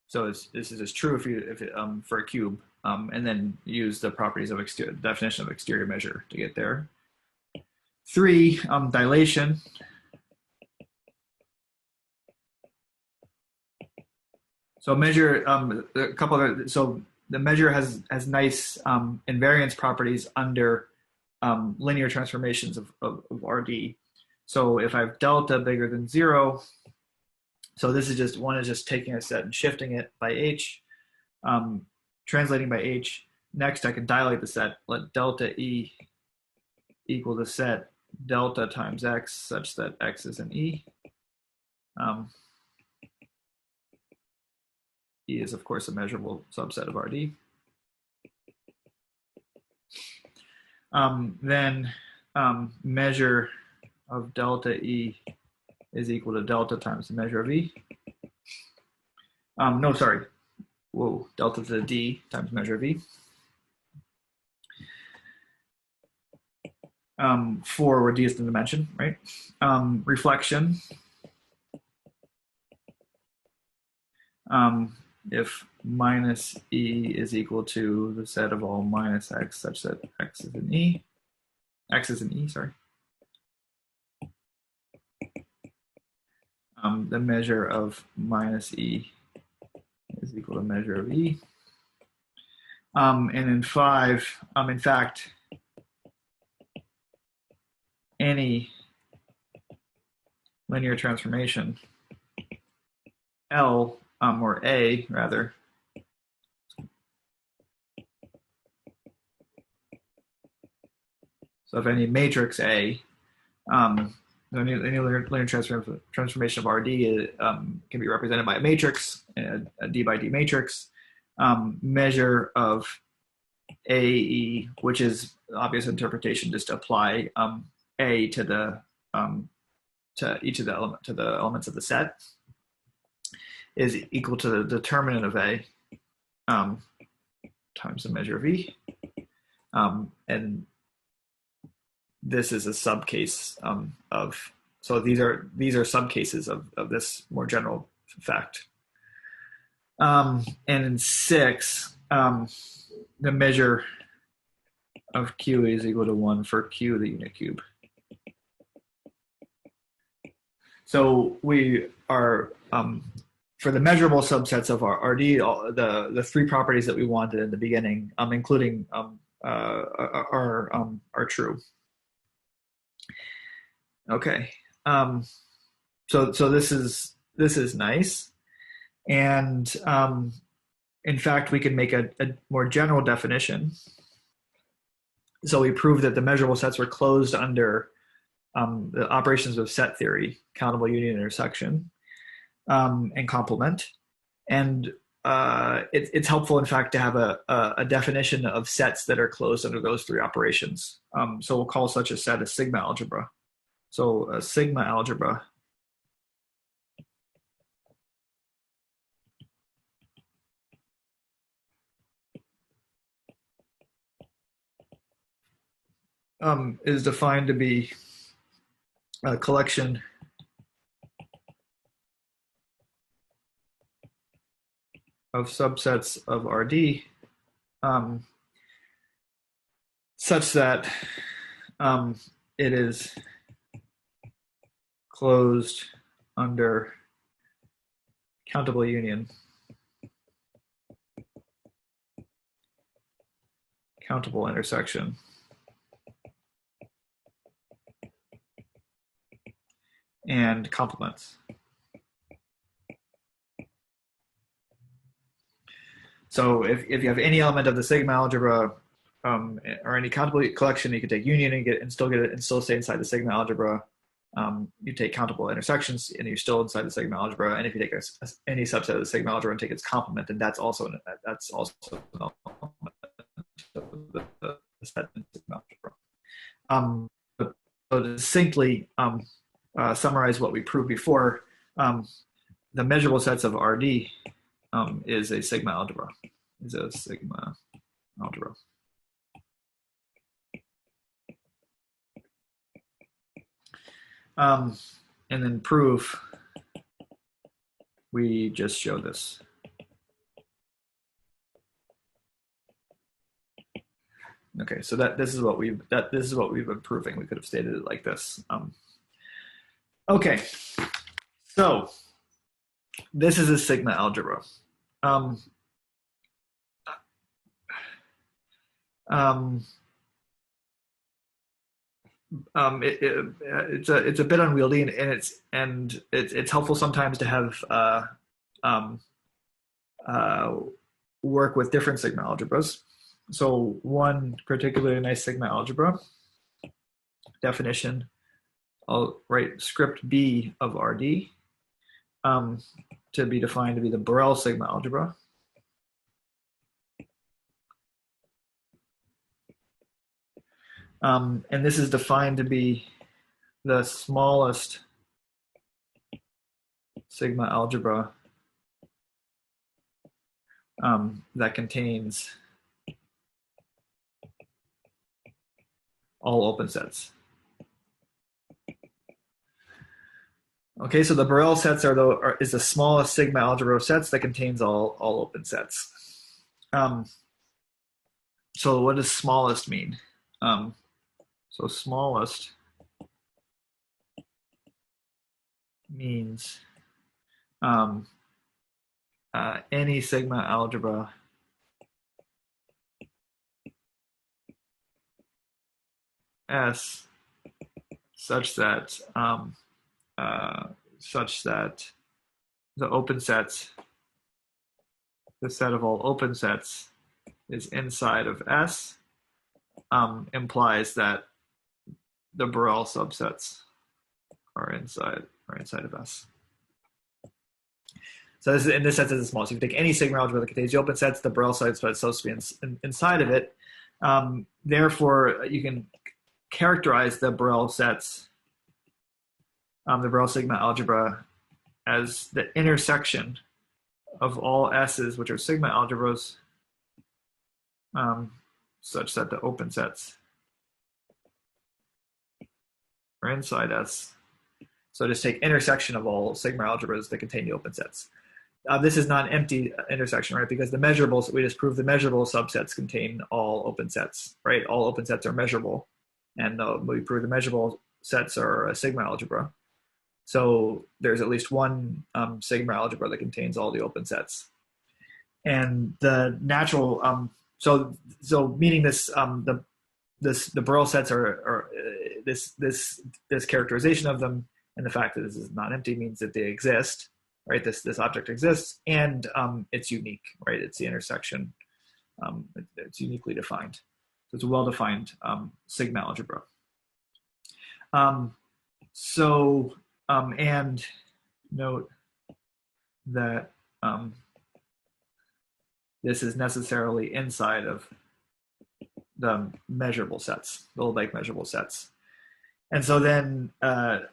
So this is true if for a cube, and then use the properties of definition of exterior measure to get there. 3, dilation. So measure a couple of, so the measure has nice invariance properties under linear transformations of RD. So if I have delta bigger than 0, so this is just, one is just taking a set and shifting it by h, translating by h. Next, I can dilate the set, let delta E equal the set delta times x such that x is an E. E is, of course, a measurable subset of RD. Then measure of delta E is equal to delta times the measure of E. No, sorry. Whoa, delta to the D times measure of E. 4, where D is the dimension, right? Reflection. If minus E is equal to the set of all minus x such that x is an E. X is an E, sorry. The measure of minus E is equal to measure of E. And in 5, in fact, any linear transformation L, or A rather, so if any matrix A, any linear transformation of RD can be represented by a matrix, a D by D matrix, measure of AE, which is obvious interpretation, just to apply A to the to each of the elements of the set, is equal to the determinant of A times the measure of E, and this is a subcase of, so these are subcases of this more general fact. And in 6, the measure of Q is equal to 1 for Q, the unit cube. So we are, for the measurable subsets of our RD, the 3 properties that we wanted in the beginning, including are true. Okay, so this is nice, and in fact we can make a more general definition. So we proved that the measurable sets were closed under the operations of set theory, countable union, intersection, and complement, and it's helpful, in fact, to have a definition of sets that are closed under those 3 operations. So we'll call such a set a sigma algebra. So a sigma algebra is defined to be a collection of subsets of RD such that it is closed under countable union, countable intersection, and complements. So if you have any element of the sigma algebra or any countable collection, you can take union and still stay inside the sigma algebra. You take countable intersections and you're still inside the sigma algebra. And if you take any subset of the sigma algebra and take its complement, then that's also an element of the set in sigma algebra. So to succinctly summarize what we proved before, the measurable sets of RD is a sigma algebra. And then prove, we just show this. Okay, so this is what we've been proving. We could have stated it like this. Okay, so this is a sigma algebra. Um, um, it's a bit unwieldy, and it's helpful sometimes to have um, work with different sigma algebras. So one particularly nice sigma algebra definition, I'll write script B of RD to be defined to be the Borel sigma algebra. And this is defined to be the smallest sigma algebra that contains all open sets. Okay, so the Borel sets is the smallest sigma algebra of sets that contains all open sets. So what does smallest mean? So smallest means any sigma algebra S such that the open sets, the set of all open sets, is inside of S, implies that the Borel subsets are inside of S. So this is, in this sense, is the smallest. If you take any sigma algebra that contains the open sets, the Borel subset is supposed to be inside of it. Therefore, you can characterize the Borel sets, the Borel sigma algebra, as the intersection of all S's, which are sigma algebras, such that the open sets are inside S. So just take intersection of all sigma algebras that contain the open sets. This is not an empty intersection, right? Because the measurables, we just proved the measurable subsets contain all open sets, right? All open sets are measurable. And we proved the measurable sets are a sigma algebra. So there's at least one sigma algebra that contains all the open sets. And the natural, so meaning this, the Borel sets are this characterization of them, and the fact that this is not empty means that they exist, right? This object exists, and it's unique, right? It's the intersection. It's uniquely defined. So it's a well-defined sigma algebra. And note that this is necessarily inside of the measurable sets, the Lebesgue measurable sets. And so then a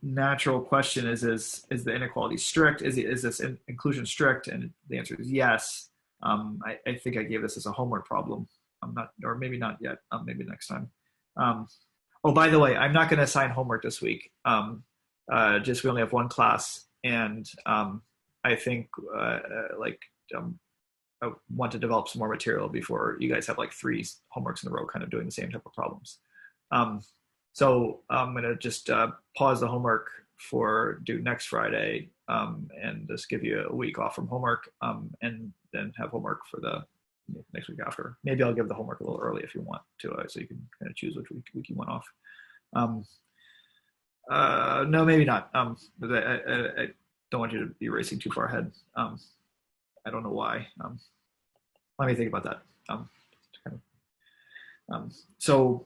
natural question is the inequality strict? Is this inclusion strict? And the answer is yes. I think I gave this as a homework problem. I'm not, or maybe not yet. Maybe next time. Oh, by the way, I'm not going to assign homework this week. Just we only have one class, and I think I want to develop some more material before you guys have like 3 homeworks in a row, kind of doing the same type of problems. So I'm going to just pause the homework for due next Friday, and just give you a week off from homework, and then have homework for the next week after. Maybe I'll give the homework a little early if you want to, so you can kind of choose which week you want off. No, maybe not. But I don't want you to be racing too far ahead. I don't know why. Let me think about that. So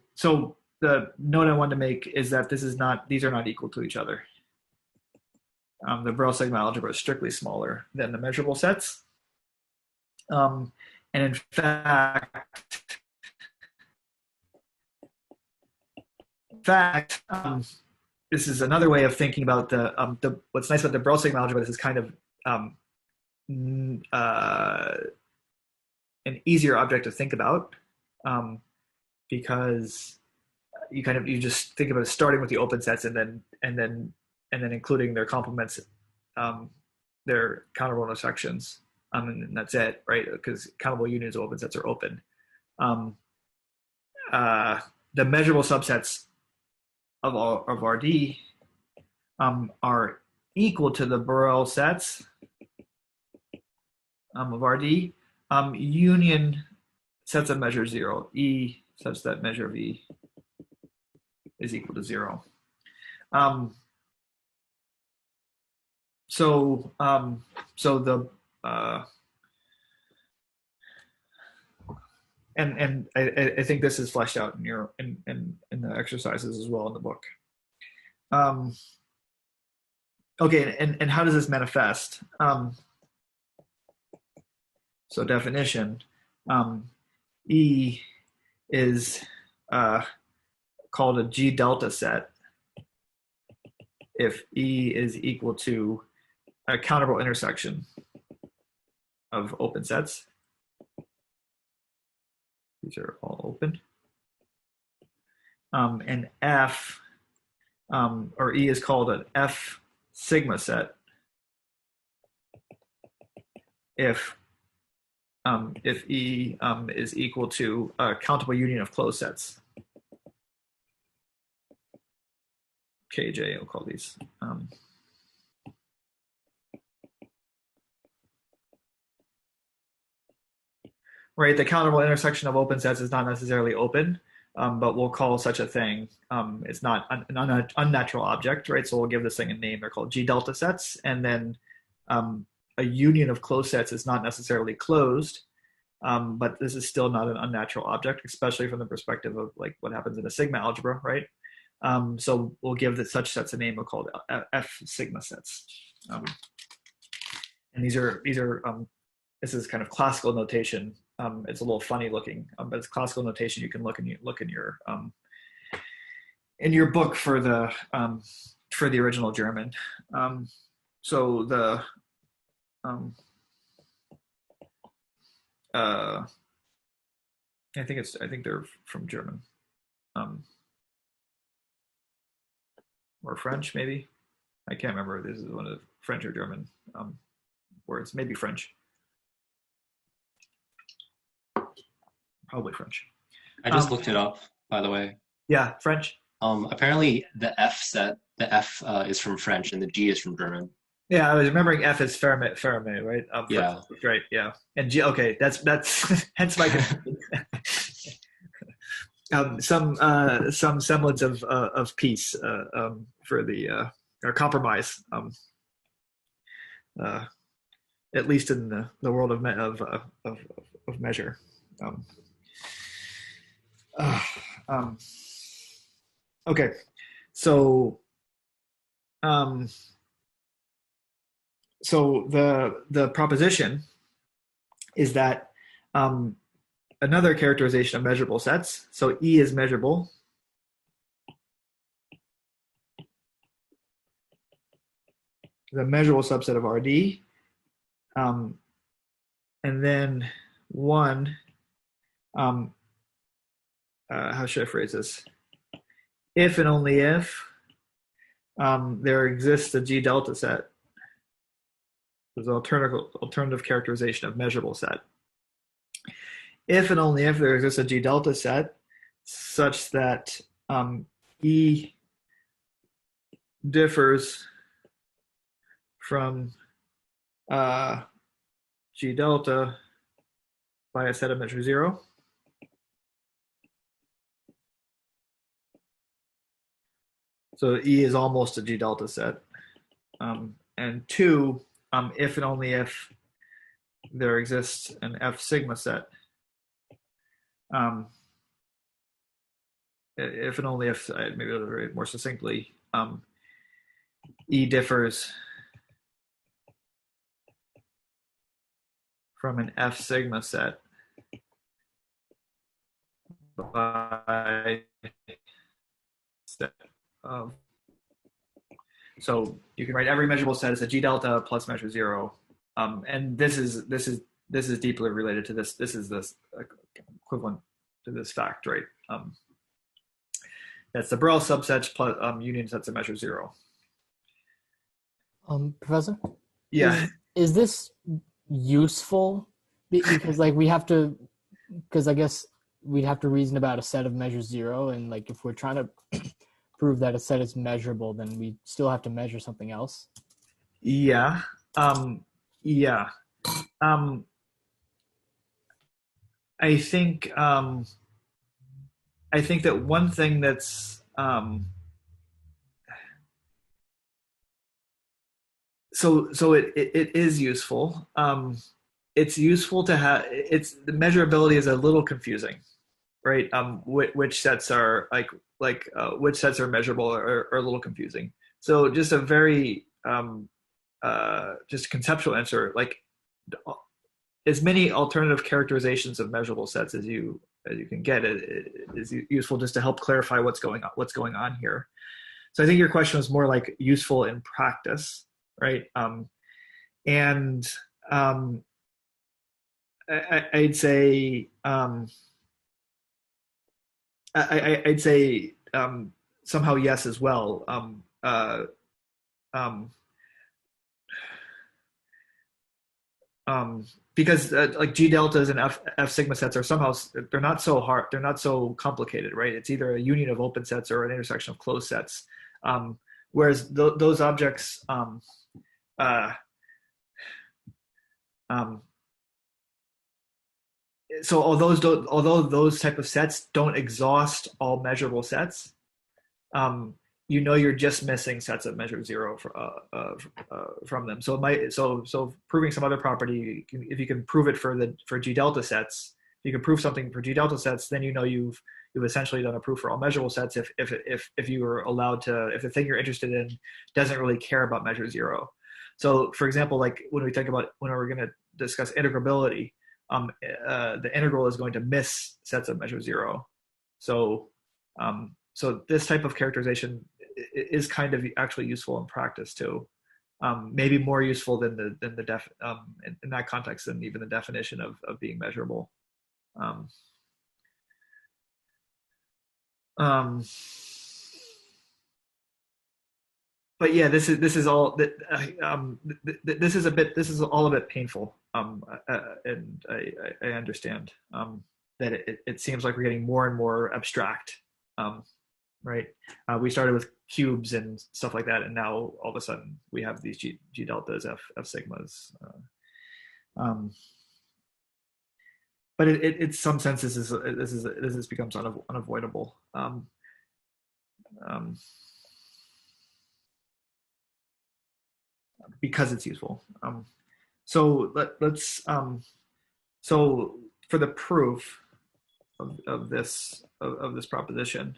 the note I wanted to make is that these are not equal to each other. The Borel sigma algebra is strictly smaller than the measurable sets. And in fact, this is another way of thinking about the what's nice about the Borel sigma algebra. This is kind of an easier object to think about, because you just think about starting with the open sets and then including their complements, their countable intersections, and that's it, right? Because countable unions of open sets are open. um, the measurable subsets of RD are equal to the Borel sets of RD, union sets of measure 0, E such that measure of E is equal to 0. So the and I think this is fleshed out in your in the exercises as well in the book. Okay, and how does this manifest? So definition, E is called a G delta set if E is equal to a countable intersection of open sets. These are all open. And F, or E is called an F sigma set if E is equal to a countable union of closed sets. KJ, I'll call these. Right, the countable intersection of open sets is not necessarily open, but we'll call such a thing. It's not an unnatural object, right? So we'll give this thing a name. They're called G delta sets, and then a union of closed sets is not necessarily closed, but this is still not an unnatural object, especially from the perspective of like what happens in a sigma algebra, right? So we'll give such sets a name. We'll call it F sigma sets, and these are this is kind of classical notation. It's a little funny looking, but it's classical notation. You can look in your book for the original German. So the I think they're from German, or French maybe. I can't remember. This is one of the French or German words. Maybe French. Probably French. I just looked it up, by the way. Yeah, French. Apparently the F is from French and the G is from German. Yeah, I was remembering F is Fermat, right? Yeah. Right, yeah. And G, okay, that's hence my some semblance of peace for the or compromise, at least in the world of measure. Okay, so so the proposition is that another characterization of measurable sets. So E is measurable. The measurable subset of RD. And then one, how should I phrase this? If and only if there exists a G delta set. There's an alternative characterization of measurable set. If and only if there exists a G delta set such that E differs from G delta by a set of measure 0. So E is almost a G delta set. And 2, if and only if there exists an F sigma set. If and only if, maybe a little more succinctly, E differs from an F sigma set by set of. So you can write every measurable set as a G delta plus measure 0, and this is deeply related to this. This is this equivalent to this fact, right? That's the Borel subsets plus union sets of measure 0. Professor? Yeah. Is this useful? Because like we have to, because I guess we'd have to reason about a set of measures 0, and like if we're trying to prove that a set is measurable, then we still have to measure something else. Yeah. Yeah. Um, I think that one thing that's so it is useful. It's useful to have. It's the measurability is a little confusing, right? Which sets are which sets are measurable are a little confusing. So just a very just a conceptual answer, like as many alternative characterizations of measurable sets as you can get it is useful just to help clarify what's going on here. So I think your question was more like useful in practice, right? And I'd say I'd say somehow yes as well. Um, because like G deltas and F sigma sets are somehow they're not so hard, they're not so complicated, right? It's either a union of open sets or an intersection of closed sets. Whereas those objects, uh, so although those type of sets don't exhaust all measurable sets, you know you're just missing sets of measure 0 from them. So it might so proving some other property, if you can prove it for G delta sets, if you can prove something for G delta sets, then you know you've essentially done a proof for all measurable sets. If you were allowed to, if the thing you're interested in doesn't really care about measure 0. So for example, like when we're going to discuss integrability, the integral is going to miss sets of measure 0. So so this type of characterization is kind of actually useful in practice too. Maybe more useful than the in that context than even the definition of being measurable. But yeah, this is all that this is all a bit painful, and I understand that it seems like we're getting more and more abstract. Right? We started with cubes and stuff like that, and now all of a sudden we have these G deltas, F sigmas. But in some sense, this becomes unavoidable. Because it's useful. So let's so for the proof of this proposition,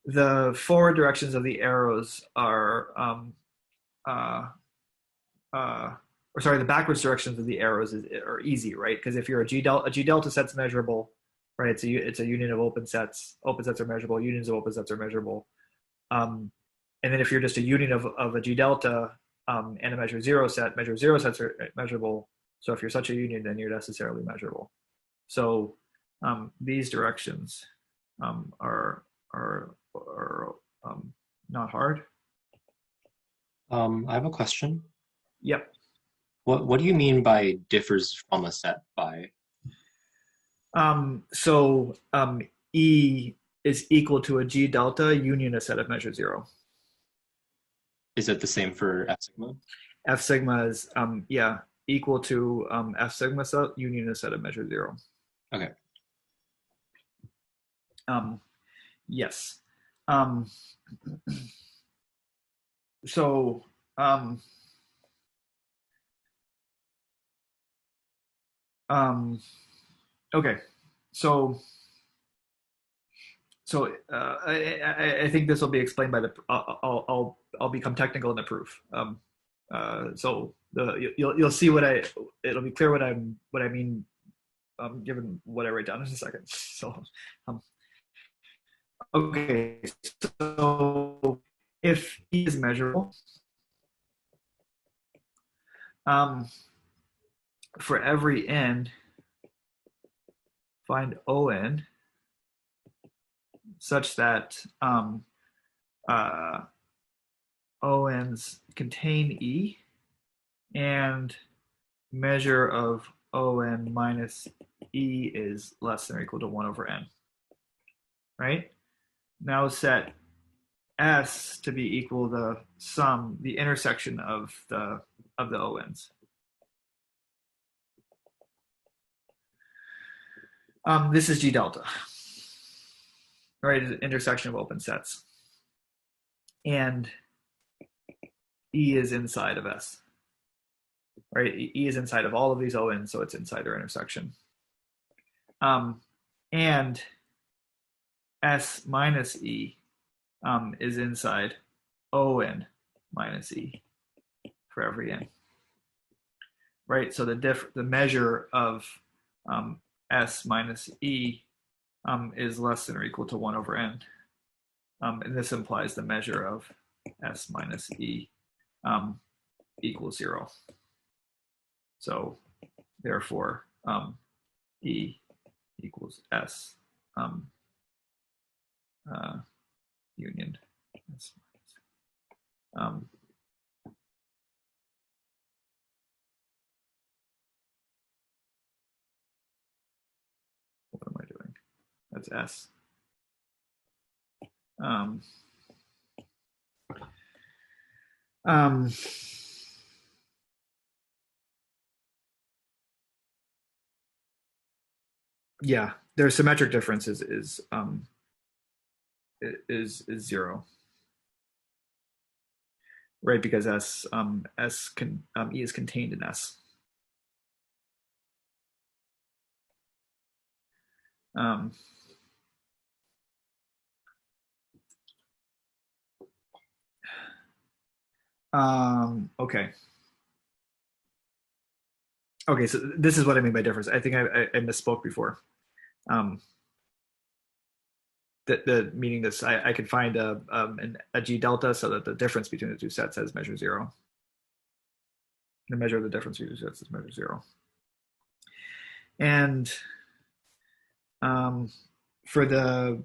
the forward directions of the arrows are or sorry, the backwards directions of the arrows are easy, right? Because if you're a G delta set's measurable, right? It's a union of open sets. Open sets are measurable. Unions of open sets are measurable. And then if you're just a union of a G delta and a measure 0 set, measure 0 sets are measurable. So if you're such a union, then you're necessarily measurable. So these directions are not hard. I have a question. Yep. What do you mean by differs from a set by? So E is equal to a G delta union a set of measure 0. Is it the same for F sigma? F sigma is yeah, equal to F sigma set union a set of measure 0. Okay. Yes. So okay. So I think this will be explained by the. I'll become technical in the proof. So you'll see it'll be clear what I mean, given what I write down in a second. So okay. So if E is measurable, for every n, find ON such that ONs contain E, and measure of ON minus E is less than or equal to 1 over n, right? Now set S to be equal to the intersection of the ONs. This is G delta, right? It's an intersection of open sets. And E is inside of S, right? E is inside of all of these ONs, so it's inside their intersection. And S minus E is inside ON minus E for every n, right? So the measure of S minus E is less than or equal to 1 over n. And this implies the measure of S minus E equals 0. So therefore, E equals S union S. What am I doing? That's S. Yeah, their symmetric difference is 0, right? Because E is contained in S. Okay. Okay, so this is what I mean by difference. I think I misspoke before. The meaning this, I could find a G delta so that the difference between the two sets has measure 0. The measure of the difference between the two sets is measure 0. And for the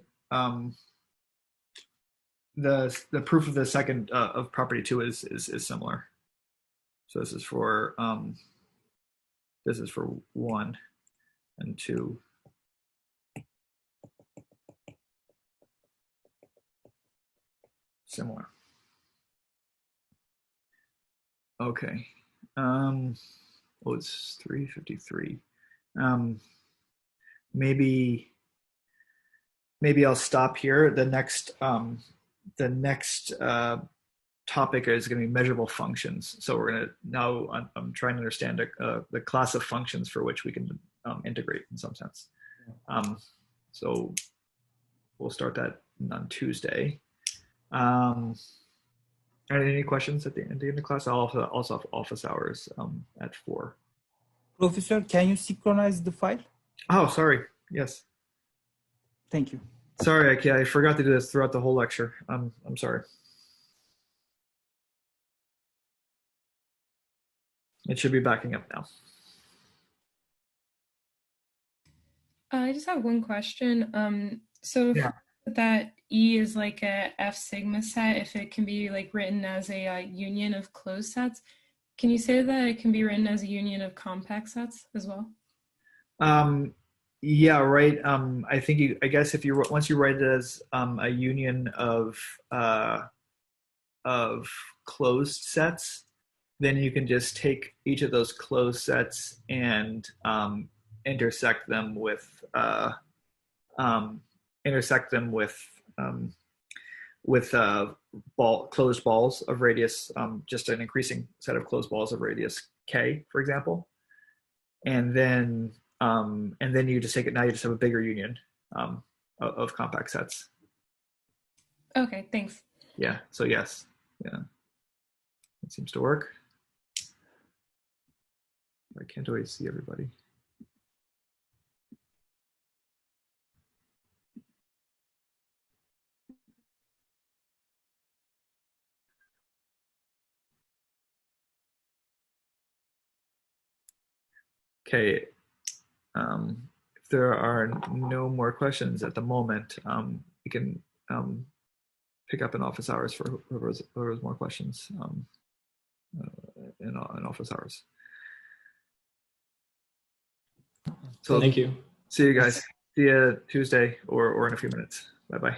proof of the second of property 2 is similar. So this is for 1 and 2. Similar. Okay. It's 353. Maybe I'll stop here. The next topic is going to be measurable functions. So we're going to now I'm trying to understand the class of functions for which we can integrate in some sense. So we'll start that on Tuesday. Any questions at the end of the class? I'll also have office hours at 4. Professor, can you synchronize the file? Oh, sorry. Yes. Thank you. Sorry, I forgot to do this throughout the whole lecture. I'm sorry. It should be backing up now. I just have one question. So if Yeah. that E is like a F sigma set, if it can be like written as a union of closed sets, can you say that it can be written as a union of compact sets as well? Yeah, right. I think I guess if once you write it as a union of closed sets, then you can just take each of those closed sets and intersect them with closed balls of radius, just an increasing set of closed balls of radius k, for example, and then you just take it. Now you just have a bigger union of compact sets. Okay, thanks. Yeah. So yes. Yeah. It seems to work. I can't always see everybody. Okay. If there are no more questions at the moment, we can pick up in office hours for whoever has more questions in office hours. So Thank you. see you guys. See you Tuesday or in a few minutes. Bye bye.